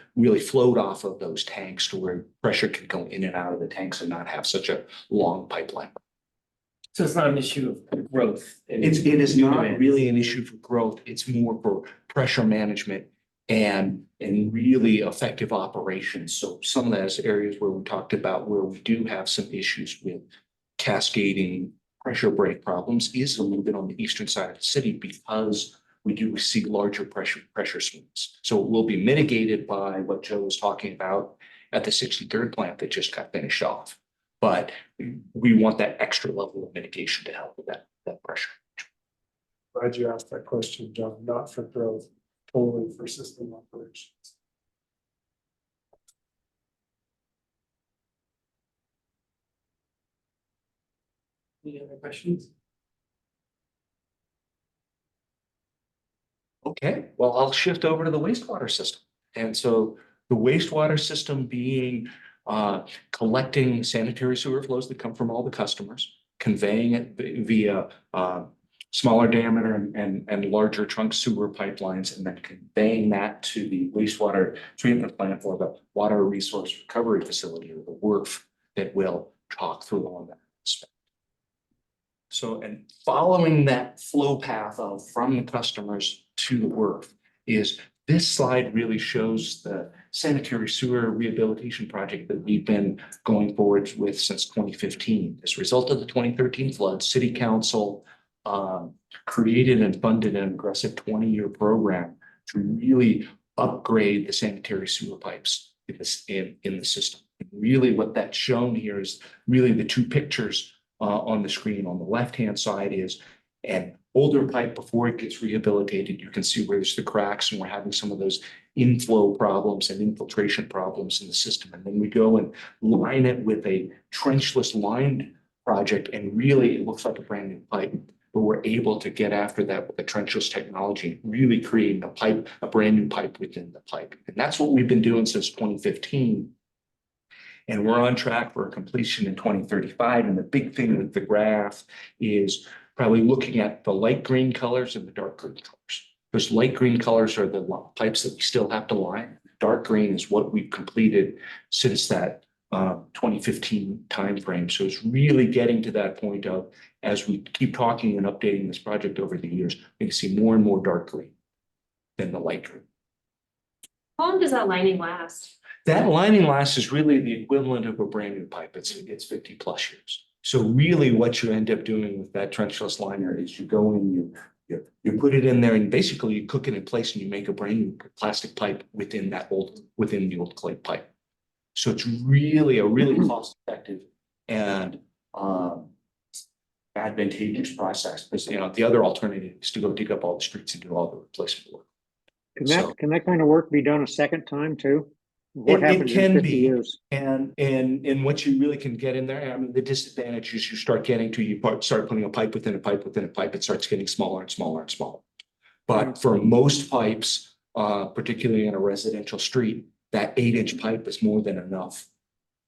off of those tanks to where pressure can go in and out of the tanks and not have such a long pipeline. So it's not an issue of growth. It is not really an issue for growth. It's more for pressure management and really effective operations. So some of those areas where we talked about where we do have some issues with cascading pressure break problems is a little bit on the eastern side of the city, because we do see larger pressure swings. So it will be mitigated by what Joe was talking about at the 63rd plant that just got finished off. But we want that extra level of mitigation to help with that pressure. Glad you asked that question, John. Not for growth, totally for system operations. Any other questions? Okay, well, I'll shift over to the wastewater system. And so the wastewater system being collecting sanitary sewer flows that come from all the customers, conveying it via smaller diameter and larger trunk sewer pipelines, and then conveying that to the wastewater treatment plant or the water resource recovery facility, or the WRF, that will talk through on that aspect. So, and following that flow path from the customers to the WRF is this slide really shows the sanitary sewer rehabilitation project that we've been going forward with since 2015. As a result of the 2013 flood, City Council created and funded an aggressive 20-year program to really upgrade the sanitary sewer pipes in the system. And really what that's shown here is really the two pictures on the screen. On the left-hand side is an older pipe before it gets rehabilitated. You can see where there's the cracks, and we're having some of those inflow problems and infiltration problems in the system. And then we go and line it with a trenchless lined project, and really it looks like a brand new pipe. But we're able to get after that with the trenchless technology, really creating a pipe, a brand new pipe within the pipe. And that's what we've been doing since 2015. And we're on track for a completion in 2035. And the big thing with the graph is probably looking at the light green colors and the dark green colors. Those light green colors are the pipes that we still have to line. Dark green is what we've completed since that 2015 timeframe. So it's really getting to that point of, as we keep talking and updating this project over the years, we can see more and more dark green than the light green. How long does that lining last? That lining lasts is really the equivalent of a brand new pipe. It's 50 plus years. So really what you end up doing with that trenchless liner is you go in, you put it in there, and basically you cook it in place and you make a brand new plastic pipe within the old clay pipe. So it's really cost effective and advantageous process, because the other alternative is to go dig up all the streets and do all the replacement work. Can that kind of work be done a second time too? What It happens in can 50 be. years? And what you really can get in there, I mean, the disadvantage is you start getting to, you start putting a pipe within a pipe within a pipe, it starts getting smaller and smaller and smaller. But for most pipes, particularly in a residential street, that 8-inch pipe is more than enough.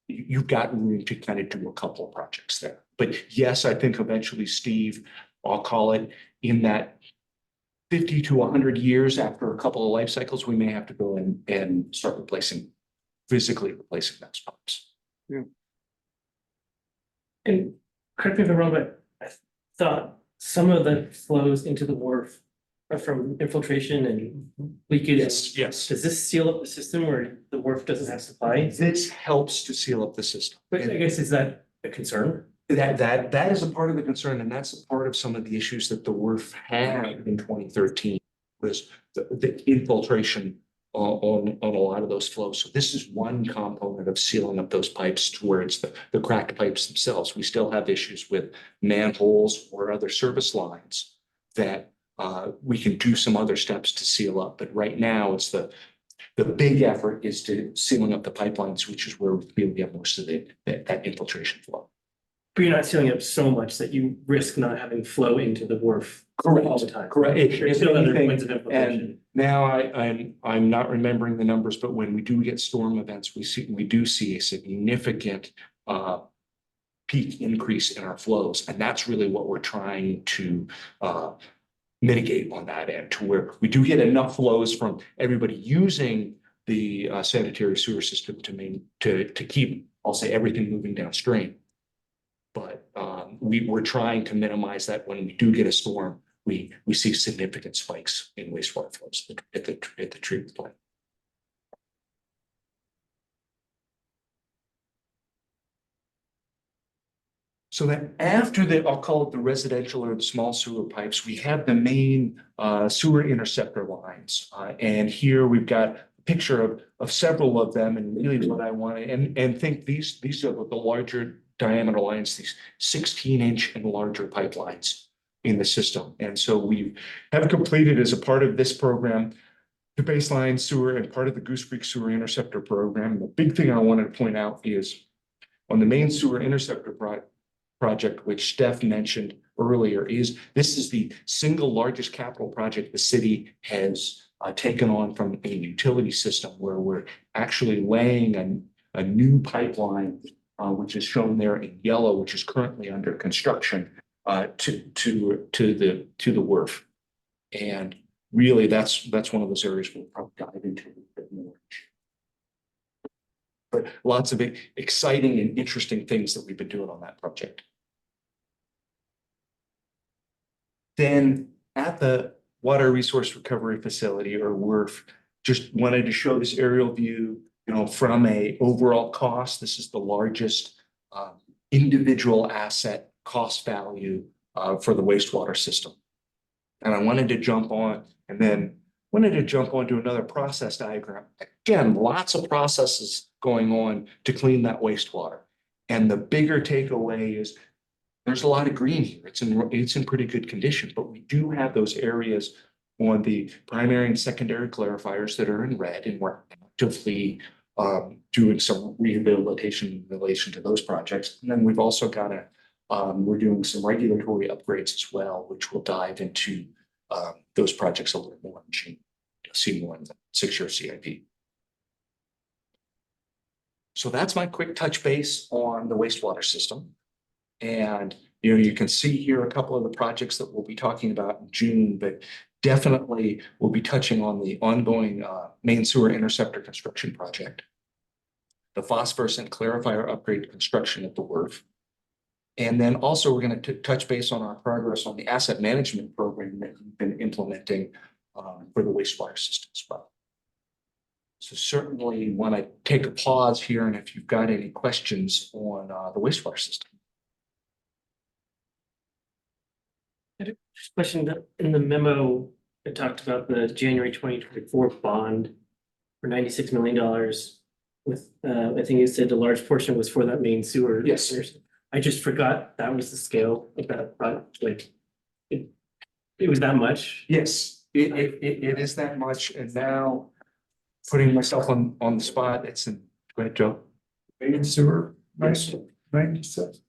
You've got room to kind of do a couple of projects there. But yes, I think eventually, Steve, I'll call it, in that 50 to 100 years after a couple of life cycles, we may have to go in and start physically replacing those pumps. And correct me if I'm wrong, but I thought some of the flows into the wharf are from infiltration and leakage. Yes. Does this seal up the system where the wharf doesn't have supply? This helps to seal up the system. But I guess, is that a concern? That is a part of the concern, and that's a part of some of the issues that the WRF had in 2013 was the infiltration on a lot of those flows. So this is one component of sealing up those pipes to where it's the cracked pipes themselves. We still have issues with manholes or other service lines that we can do some other steps to seal up. But right now, it's the big effort is to sealing up the pipelines, which is where we feel we have most of that infiltration flow. But you're not sealing up so much that you risk not having flow into the wharf all the time. Correct. There's still other points of And infiltration. now I'm not remembering the numbers, but when we do get storm events, we do see a significant peak increase in our flows. And that's really what we're trying to mitigate on that end, to where we do get enough flows from everybody using the sanitary sewer system to keep, I'll say, everything moving downstream. But we're trying to minimize that. When we do get a storm, we see significant spikes in wastewater flows at the treatment plant. So that after I'll call it the residential or the small sewer pipes, we have the main sewer interceptor lines. And here we've got a picture of several of them, and really what I want to, and think these are the larger diameter lines, these 16-inch and larger pipelines in the system. And so we have completed, as a part of this program, the baseline sewer and part of the Goose Creek Sewer Interceptor program. The big thing I wanted to point out is on the main sewer interceptor project, which Steph mentioned earlier, this is the single largest capital project the city has taken on from a utility system, where we're actually laying a new pipeline, which is shown there in yellow, which is currently under construction to the WRF. And really, that's one of those areas we'll probably dive into a little bit more. But lots of exciting and interesting things that we've been doing on that project. Then at the water resource recovery facility or WRF. Just wanted to show this aerial view, from a overall cost. This is the largest individual asset cost value for the wastewater system. And I wanted to jump on to another process diagram. Again, lots of processes going on to clean that wastewater. And the bigger takeaway is there's a lot of green here. It's in pretty good condition, but we do have those areas on the primary and secondary clarifiers that are in red, and we're actively doing some rehabilitation in relation to those projects. And then we've also got we're doing some regulatory upgrades as well, which will dive into those projects a little more in June. You'll see more in the 6-year CIP. So that's my quick touch base on the wastewater system. And you can see here a couple of the projects that we'll be talking about in June, but definitely we'll be touching on the ongoing main sewer interceptor construction project, the phosphorescent clarifier upgrade construction at the WRF. And then also we're going to touch base on our progress on the asset management program that we've been implementing for the wastewater system as well. So certainly want to take a pause here, and if you've got any questions on the wastewater system. Question that in the memo, it talked about the January 2024 bond for $96 million with, I think you said a large portion was for that main sewer. Yes. I just forgot that was the scale of that project. Like it was that much. Yes, it is that much. And now putting myself on the spot, it's in, go ahead, Joe. Main sewer, Yes. 96.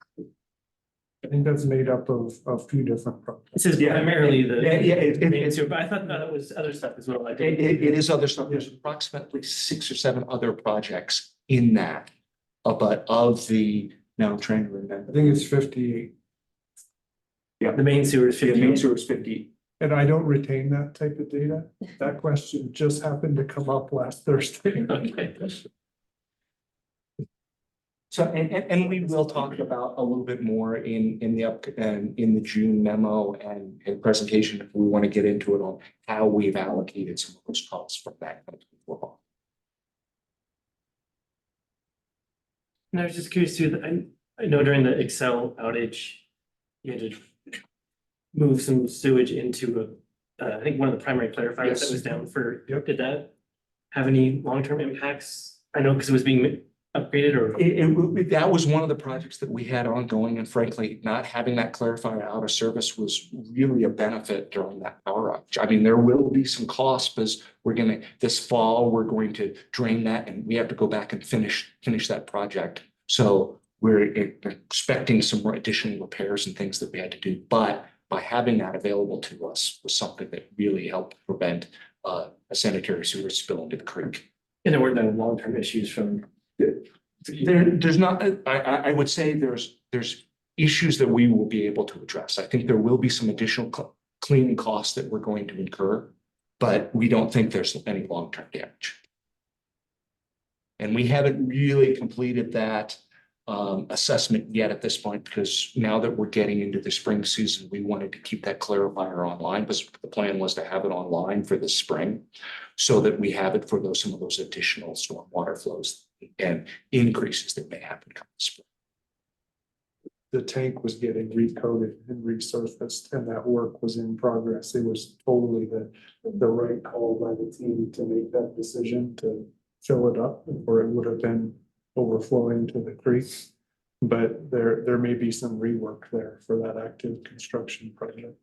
I think that's made up of a few different projects. This is Yeah. primarily the main It sewer, but I thought that was other stuff as well. is other stuff. There's approximately 6 or 7 other projects in that, but of the, now I'm trying to I remember. think it's 58. The main sewer is The 50. main sewer is 50. And I don't retain that type of data. That question just happened to come up last Thursday. Okay. So, and we will talk about a little bit more in the June memo and presentation, if we want to get into it on how we've allocated some of those costs from that. And I was just curious too, that I know during the Excel outage, you had to move some sewage into I think one of the primary clarifiers Yes. that was down for, Yep. did that have any long-term impacts? I know because it was being upgraded or. That was one of the projects that we had ongoing, and frankly, not having that clarifier out of service was really a benefit during that power outage. I mean, there will be some costs because this fall, we're going to drain that and we have to go back and finish that project. So we're expecting some more additional repairs and things that we had to do, but by having that available to us was something that really helped prevent a sanitary sewer spill into the creek. And there weren't no long-term issues from. There's not, I would say there's issues that we will be able to address. I think there will be some additional cleaning costs that we're going to incur, but we don't think there's any long-term damage. And we haven't really completed that assessment yet at this point, because now that we're getting into the spring season, we wanted to keep that clarifier online, because the plan was to have it online for the spring so that we have it for some of those additional stormwater flows and increases that may happen come spring. The tank was getting recoated and resurfaced, and that work was in progress. It was totally the right call by the team to make that decision to fill it up, or it would have been overflowing to the creek. But there may be some rework there for that active construction project.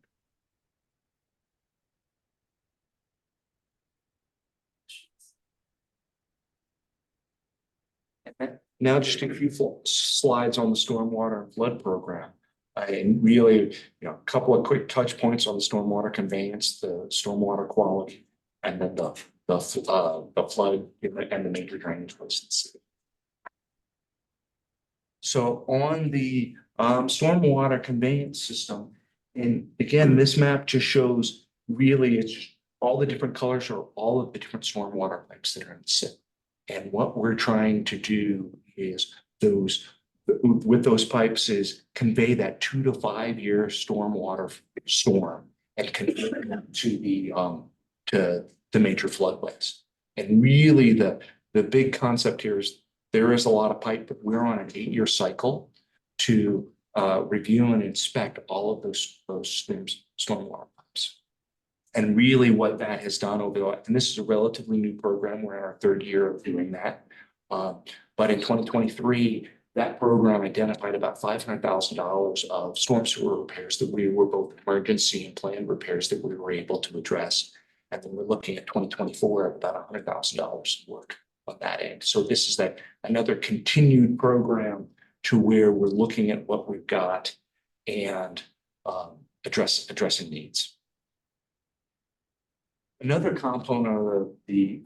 Now just a few slides on the stormwater and flood program. And really, a couple of quick touch points on the stormwater conveyance, the stormwater quality, and then the flood and the major drainage places. So on the stormwater conveyance system, and again, this map just shows really it's all the different colors are all of the different stormwater pipes that are in the city. And what we're trying to do is with those pipes is convey that 2 to 5 year stormwater storm and convert them to the major floodways. And really the big concept here is there is a lot of pipe, but we're on an 8-year cycle to review and inspect all of those stormwater pipes. And really what that has done and this is a relatively new program, we're in our 3rd year of doing that. But in 2023, that program identified about $500,000 of storm sewer repairs that we were both emergency and planned repairs that we were able to address. And then we're looking at 2024 of about $100,000 work on that end. So this is another continued program to where we're looking at what we've got and addressing needs. Another component of the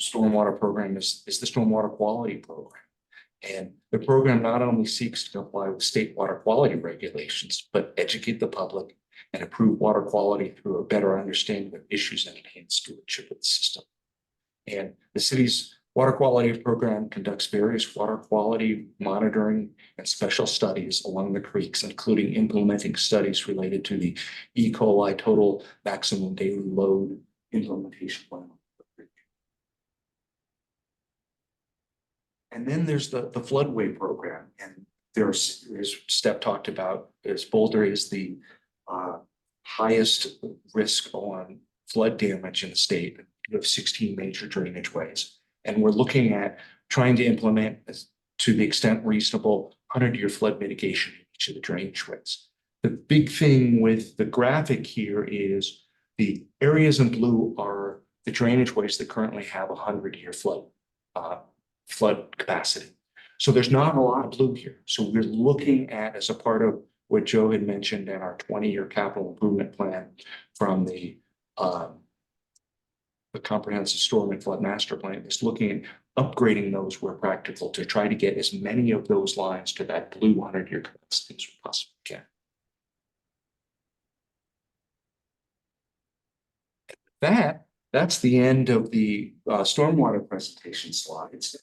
stormwater program is the stormwater quality program. And the program not only seeks to comply with state water quality regulations, but educate the public and improve water quality through a better understanding of issues and enhance stewardship of the system. And the city's water quality program conducts various water quality monitoring and special studies along the creeks, including implementing studies related to the E. coli total maximum daily load implementation plan. And then there's the floodway program, and there's Steph talked about is Boulder is the highest risk on flood damage in the state. We have 16 major drainage ways, and we're looking at trying to implement, to the extent reasonable, 100-year flood mitigation in each of the drainage ways. The big thing with the graphic here is the areas in blue are the drainage ways that currently have a 100-year flood capacity. So there's not a lot of blue here. So we're looking at, as a part of what Joe had mentioned in our 20-year capital improvement plan from the comprehensive storm and flood master plan, is looking at upgrading those where practical to try to get as many of those lines to that blue 100-year capacity as we possibly can. That's the end of the stormwater presentation slides.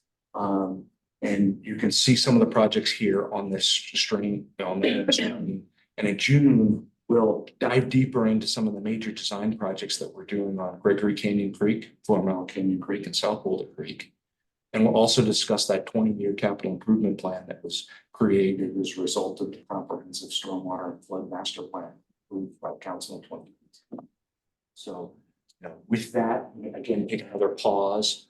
And you can see some of the projects here on this string. And in June, we'll dive deeper into some of the major design projects that we're doing on Gregory Canyon Creek, Four Canyon Creek, and South Boulder Creek. And we'll also discuss that 20-year capital improvement plan that was created as a result of the comprehensive stormwater and flood master plan approved by council in 2022. So, with that, again, take another pause.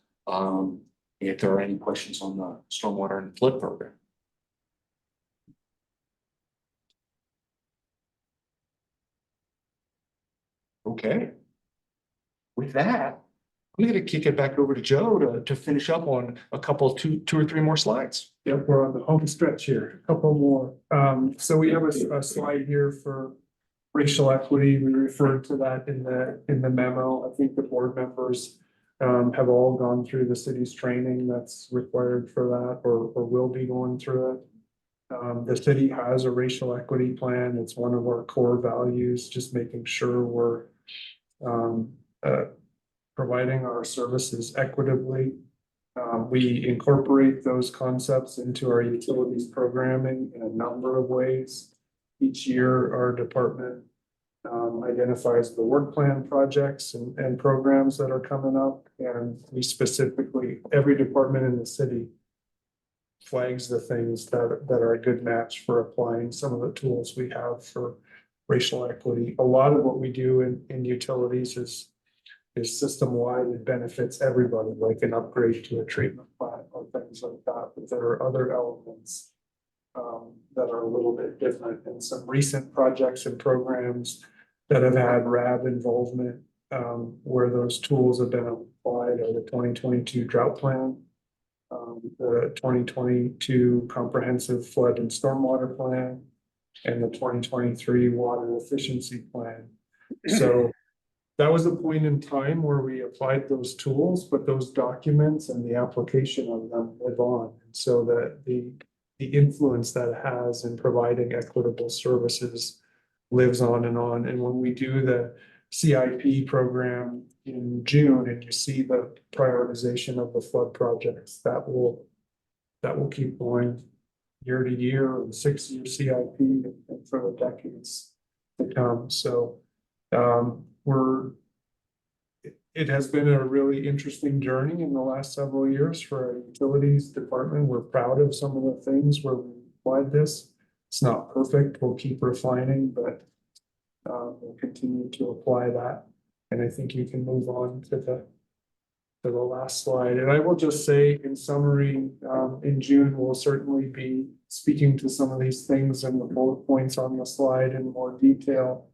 If there are any questions on the stormwater and flood program. Okay. With that, I'm going to kick it back over to Joe to finish up on a couple, two or three more slides. Yep, we're on the home stretch here, a couple more. So we have a slide here for racial equity. We referred to that in the memo. I think the board members have all gone through the city's training that's required for that, or will be going through it. The city has a racial equity plan. It's one of our core values, just making sure we're providing our services equitably. We incorporate those concepts into our utilities programming in a number of ways. Each year, our department identifies the work plan projects and programs that are coming up. And we specifically, every department in the city flags the things that are a good match for applying some of the tools we have for racial equity. A lot of what we do in utilities is system-wide. It benefits everybody, like an upgrade to a treatment plant or things like that. But there are other elements that are a little bit different, and some recent projects and programs that have had RAB involvement where those tools have been applied are the 2022 drought plan, the 2022 comprehensive flood and stormwater plan, and the 2023 water efficiency plan. So that was a point in time where we applied those tools, but those documents and the application of them live on. And so that the influence that it has in providing equitable services lives on and on. And when we do the CIP program in June, and you see the prioritization of the flood projects, that will keep going year to year, and 6-year CIP and for the decades to come. So It has been a really interesting journey in the last several years for our utilities department. We're proud of some of the things where we applied this. It's not perfect, we'll keep refining, but we'll continue to apply that. And I think you can move on to the last slide. And I will just say in summary, in June, we'll certainly be speaking to some of these things and the bullet points on the slide in more detail.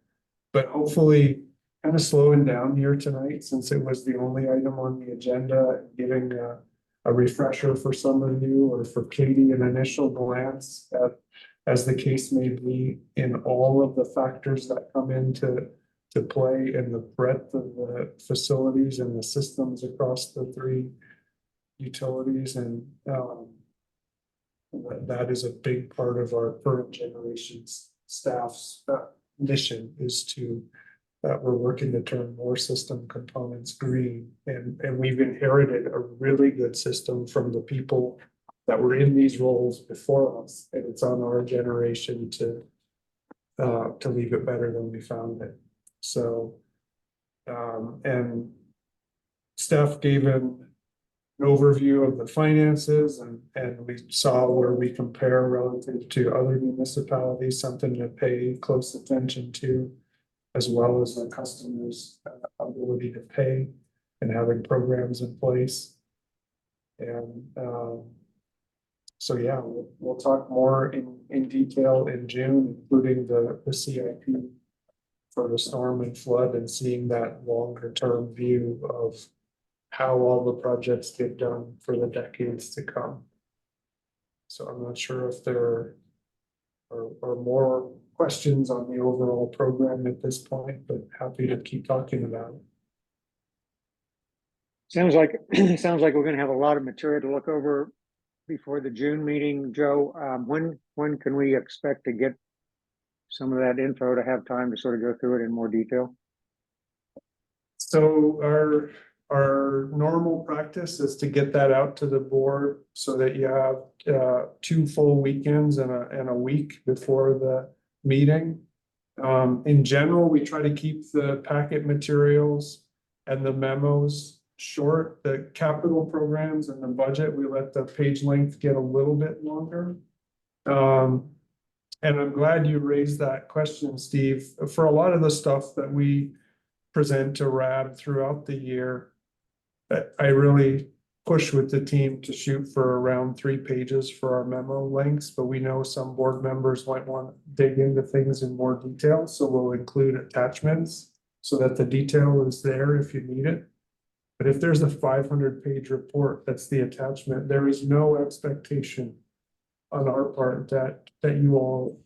But hopefully kind of slowing down here tonight, since it was the only item on the agenda, giving a refresher for some of you or for Katie, an initial glance at, as the case may be, in all of the factors that come into play and the breadth of the facilities and the systems across the three utilities. And that is a big part of our current generation's staff's mission, is to that we're working to turn more system components green. And we've inherited a really good system from the people that were in these roles before us. And it's on our generation to leave it better than we found it. So, and Steph gave an overview of the finances, and we saw where we compare relative to other municipalities, something to pay close attention to, as well as the customers' ability to pay and having programs in place. And so, yeah, we'll talk more in detail in June, including the CIP for the storm and flood, and seeing that longer term view of how all the projects get done for the decades to come. So I'm not sure if there are more questions on the overall program at this point, but happy to keep talking about it. Sounds like, sounds like we're gonna have a lot of material to look over before the June meeting. Joe, when can we expect to get some of that info to have time to sort of go through it in more detail? So our normal practice is to get that out to the board so that you have 2 full weekends and a week before the meeting. In general, we try to keep the packet materials and the memos short. The capital programs and the budget, we let the page length get a little bit longer. And I'm glad you raised that question, Steve. For a lot of the stuff that we present to RAB throughout the year, I really push with the team to shoot for around 3 pages for our memo lengths, but we know some board members might want to dig into things in more detail, so we'll include attachments so that the detail is there if you need it. But if there's a 500-page report, that's the attachment. There is no expectation on our part that you all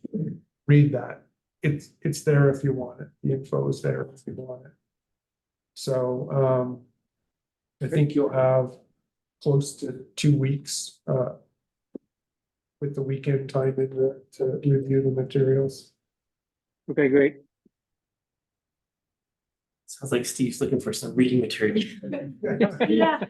read that. It's there if you want it. The info is there if you want it. So I think you'll have close to 2 weeks with the weekend time in there to review the materials. Okay, great. Sounds like Steve's looking for some reading material. Yeah.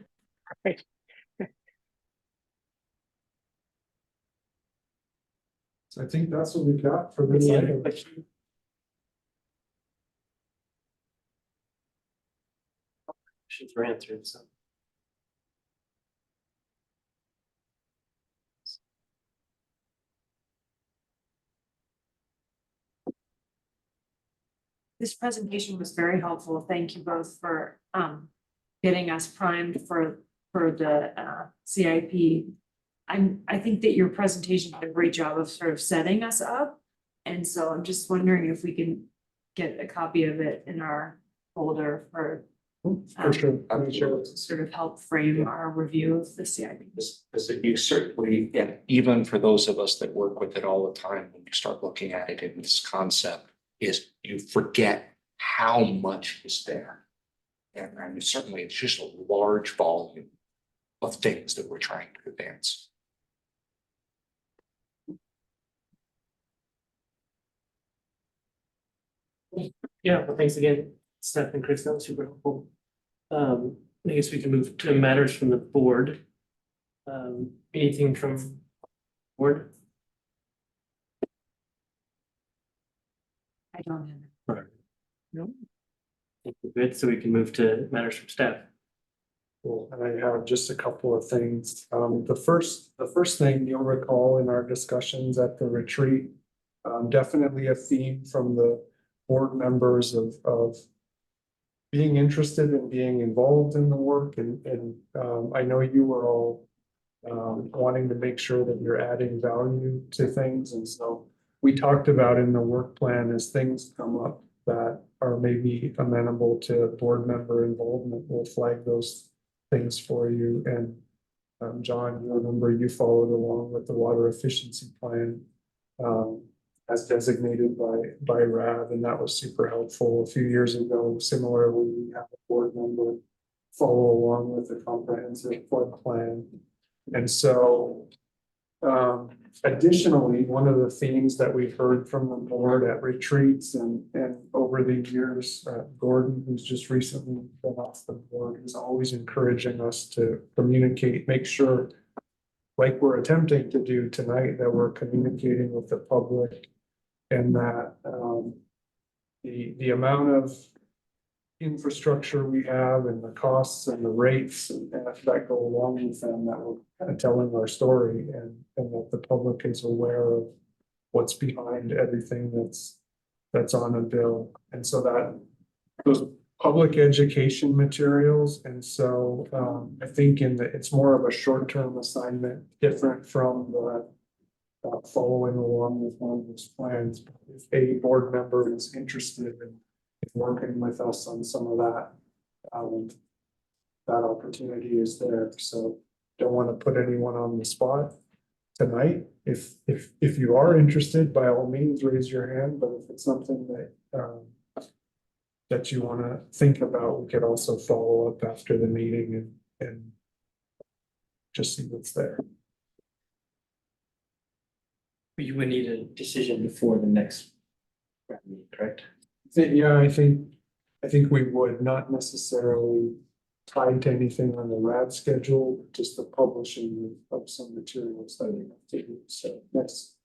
So I think that's what we've got for this Any other item. questions? Questions were answered, so. This presentation was very helpful. Thank you both for getting us primed for the CIP. I think that your presentation did a great job of sort of setting us up. And so I'm just wondering if we can get a copy of it in our folder for For sure. sort of help frame our review of the CIP. Because you certainly, and even for those of us that work with it all the time, when you start looking at it in this concept, is you forget how much is there. And certainly it's just a large volume of things that we're trying to advance. Yeah, well, thanks again, Steph and Chris, that was super helpful. I guess we can move to matters from the board. Anything from board? I don't have it. No. Good, so we can move to matters from staff. Cool. And I have just a couple of things. The first thing you'll recall in our discussions at the retreat, definitely a theme from the board members of being interested in being involved in the work and I know you were all wanting to make sure that you're adding value to things. And so we talked about in the work plan as things come up that are maybe amenable to board member involvement, we'll flag those things for you. And John, you remember you followed along with the water efficiency plan as designated by RAV, and that was super helpful. A few years ago, similarly, we had a board member follow along with the comprehensive flood plan. And so additionally, one of the themes that we've heard from the board at retreats and over the years, Gordon, who's just recently been off the board, is always encouraging us to communicate, make sure, like we're attempting to do tonight, that we're communicating with the public and that the amount of infrastructure we have and the costs and the rates and that go along with them, that we're kind of telling our story and that the public is aware of what's behind everything that's on a bill. And so that those public education materials. And so I think it's more of a short-term assignment, different from the following along with one of those plans. If a board member is interested in working with us on some of that, that opportunity is there. So don't want to put anyone on the spot tonight. If you are interested, by all means, raise your hand. But if it's something that you want to think about, we could also follow up after the meeting and just see what's there. You would need a decision before the next meeting, correct? Yeah, I think we would, not necessarily tied to anything on the RAD schedule, just the publishing of some materials that we have to do. So next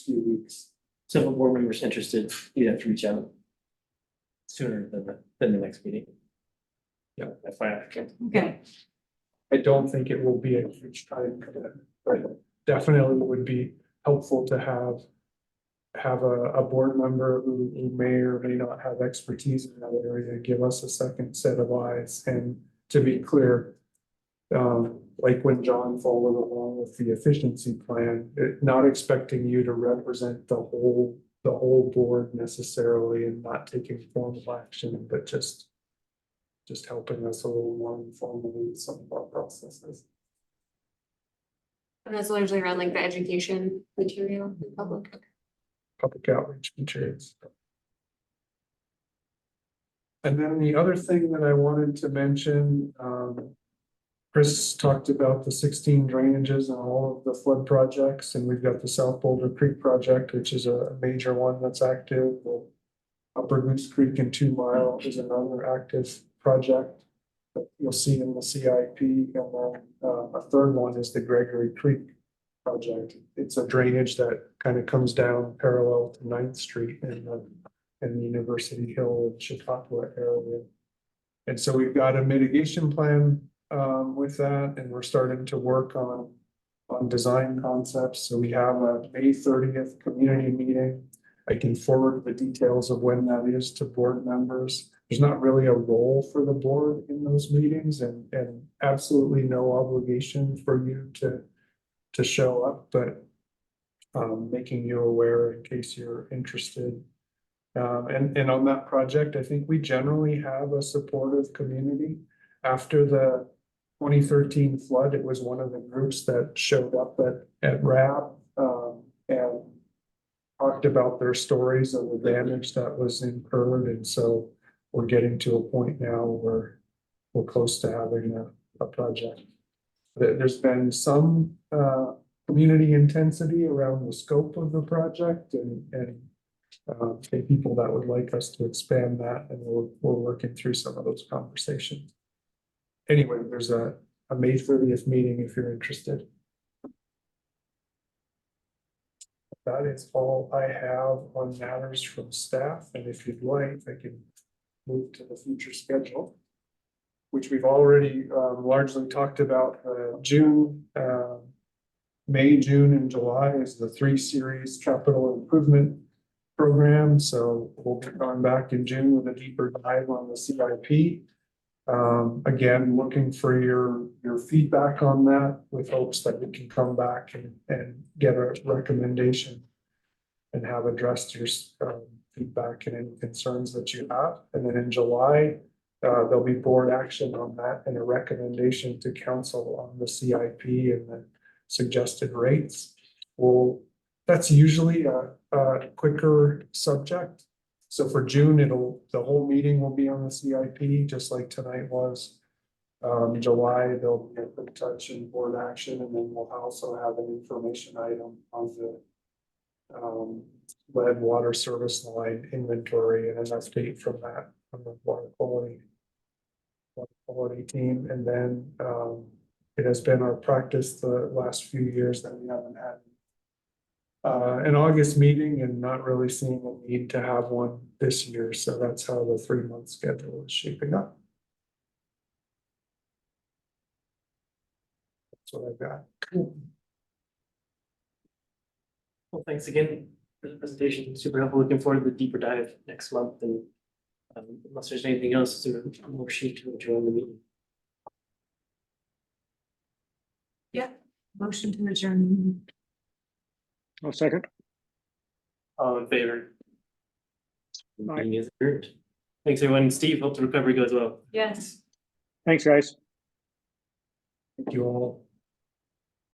few weeks. So if a board member's interested, you'd have to reach out sooner than the next meeting. Yeah, FYI. Okay, I don't think it will be a huge time commitment, but definitely would be helpful to have a board member who may or may not have expertise in that area, give us a second set of eyes. And to be clear, like when John followed along with the efficiency plan, not expecting you to represent the whole board necessarily and not taking formal action, but just helping us a little more informally with some of our processes. And that's largely around like the education material in public. Public outreach materials. And then the other thing that I wanted to mention, Chris talked about the 16 drainages and all of the flood projects, and we've got the South Boulder Creek project, which is a major one that's active. The Upper Goose Creek and 2 Mile is another active project that you'll see in the CIP. And then a third one is the Gregory Creek project. It's a drainage that kind of comes down parallel to 9th Street in the University Hill and Chautauqua area. And so we've got a mitigation plan with that, and we're starting to work on design concepts. So we have a May 30th community meeting. I can forward the details of when that is to board members. There's not really a role for the board in those meetings and absolutely no obligation for you to show up, but making you aware in case you're interested. And on that project, I think we generally have a supportive community. After the 2013 flood, it was one of the groups that showed up at RAB and talked about their stories of the damage that was incurred. And so we're getting to a point now where we're close to having a project. There's been some community intensity around the scope of the project and people that would like us to expand that, and we're working through some of those conversations. Anyway, there's a May 30th meeting if you're interested. That is all I have on matters from staff, and if you'd like, I can move to the future schedule, which we've already largely talked about. June, May, June, and July is the 3-series capital improvement program. So we'll be going back in June with a deeper dive on the CIP. Again, looking for your feedback on that with hopes that we can come back and get a recommendation and have addressed your feedback and any concerns that you have. And then in July, there'll be board action on that and a recommendation to council on the CIP and the suggested rates. Well, that's usually a quicker subject. So for June, the whole meeting will be on the CIP, just like tonight was. July, there'll be a quick touch and board action, and then we'll also have an information item on the lead water service line inventory and an update from that, from the water quality team. And then it has been our practice the last few years that we haven't had an August meeting and not really seeing a need to have one this year. So that's how the 3-month schedule is shaping up. That's what I've got. Well, thanks again for the presentation. Super helpful. Looking forward to the deeper dive next month. And unless there's anything else, sort of more sheet to join the meeting. Motion to adjourn. I'll second. All in favor? Aye. Meeting is adjourned. Thanks, everyone. Steve, hope the recovery goes well. Yes. Thanks, guys. Thank you all.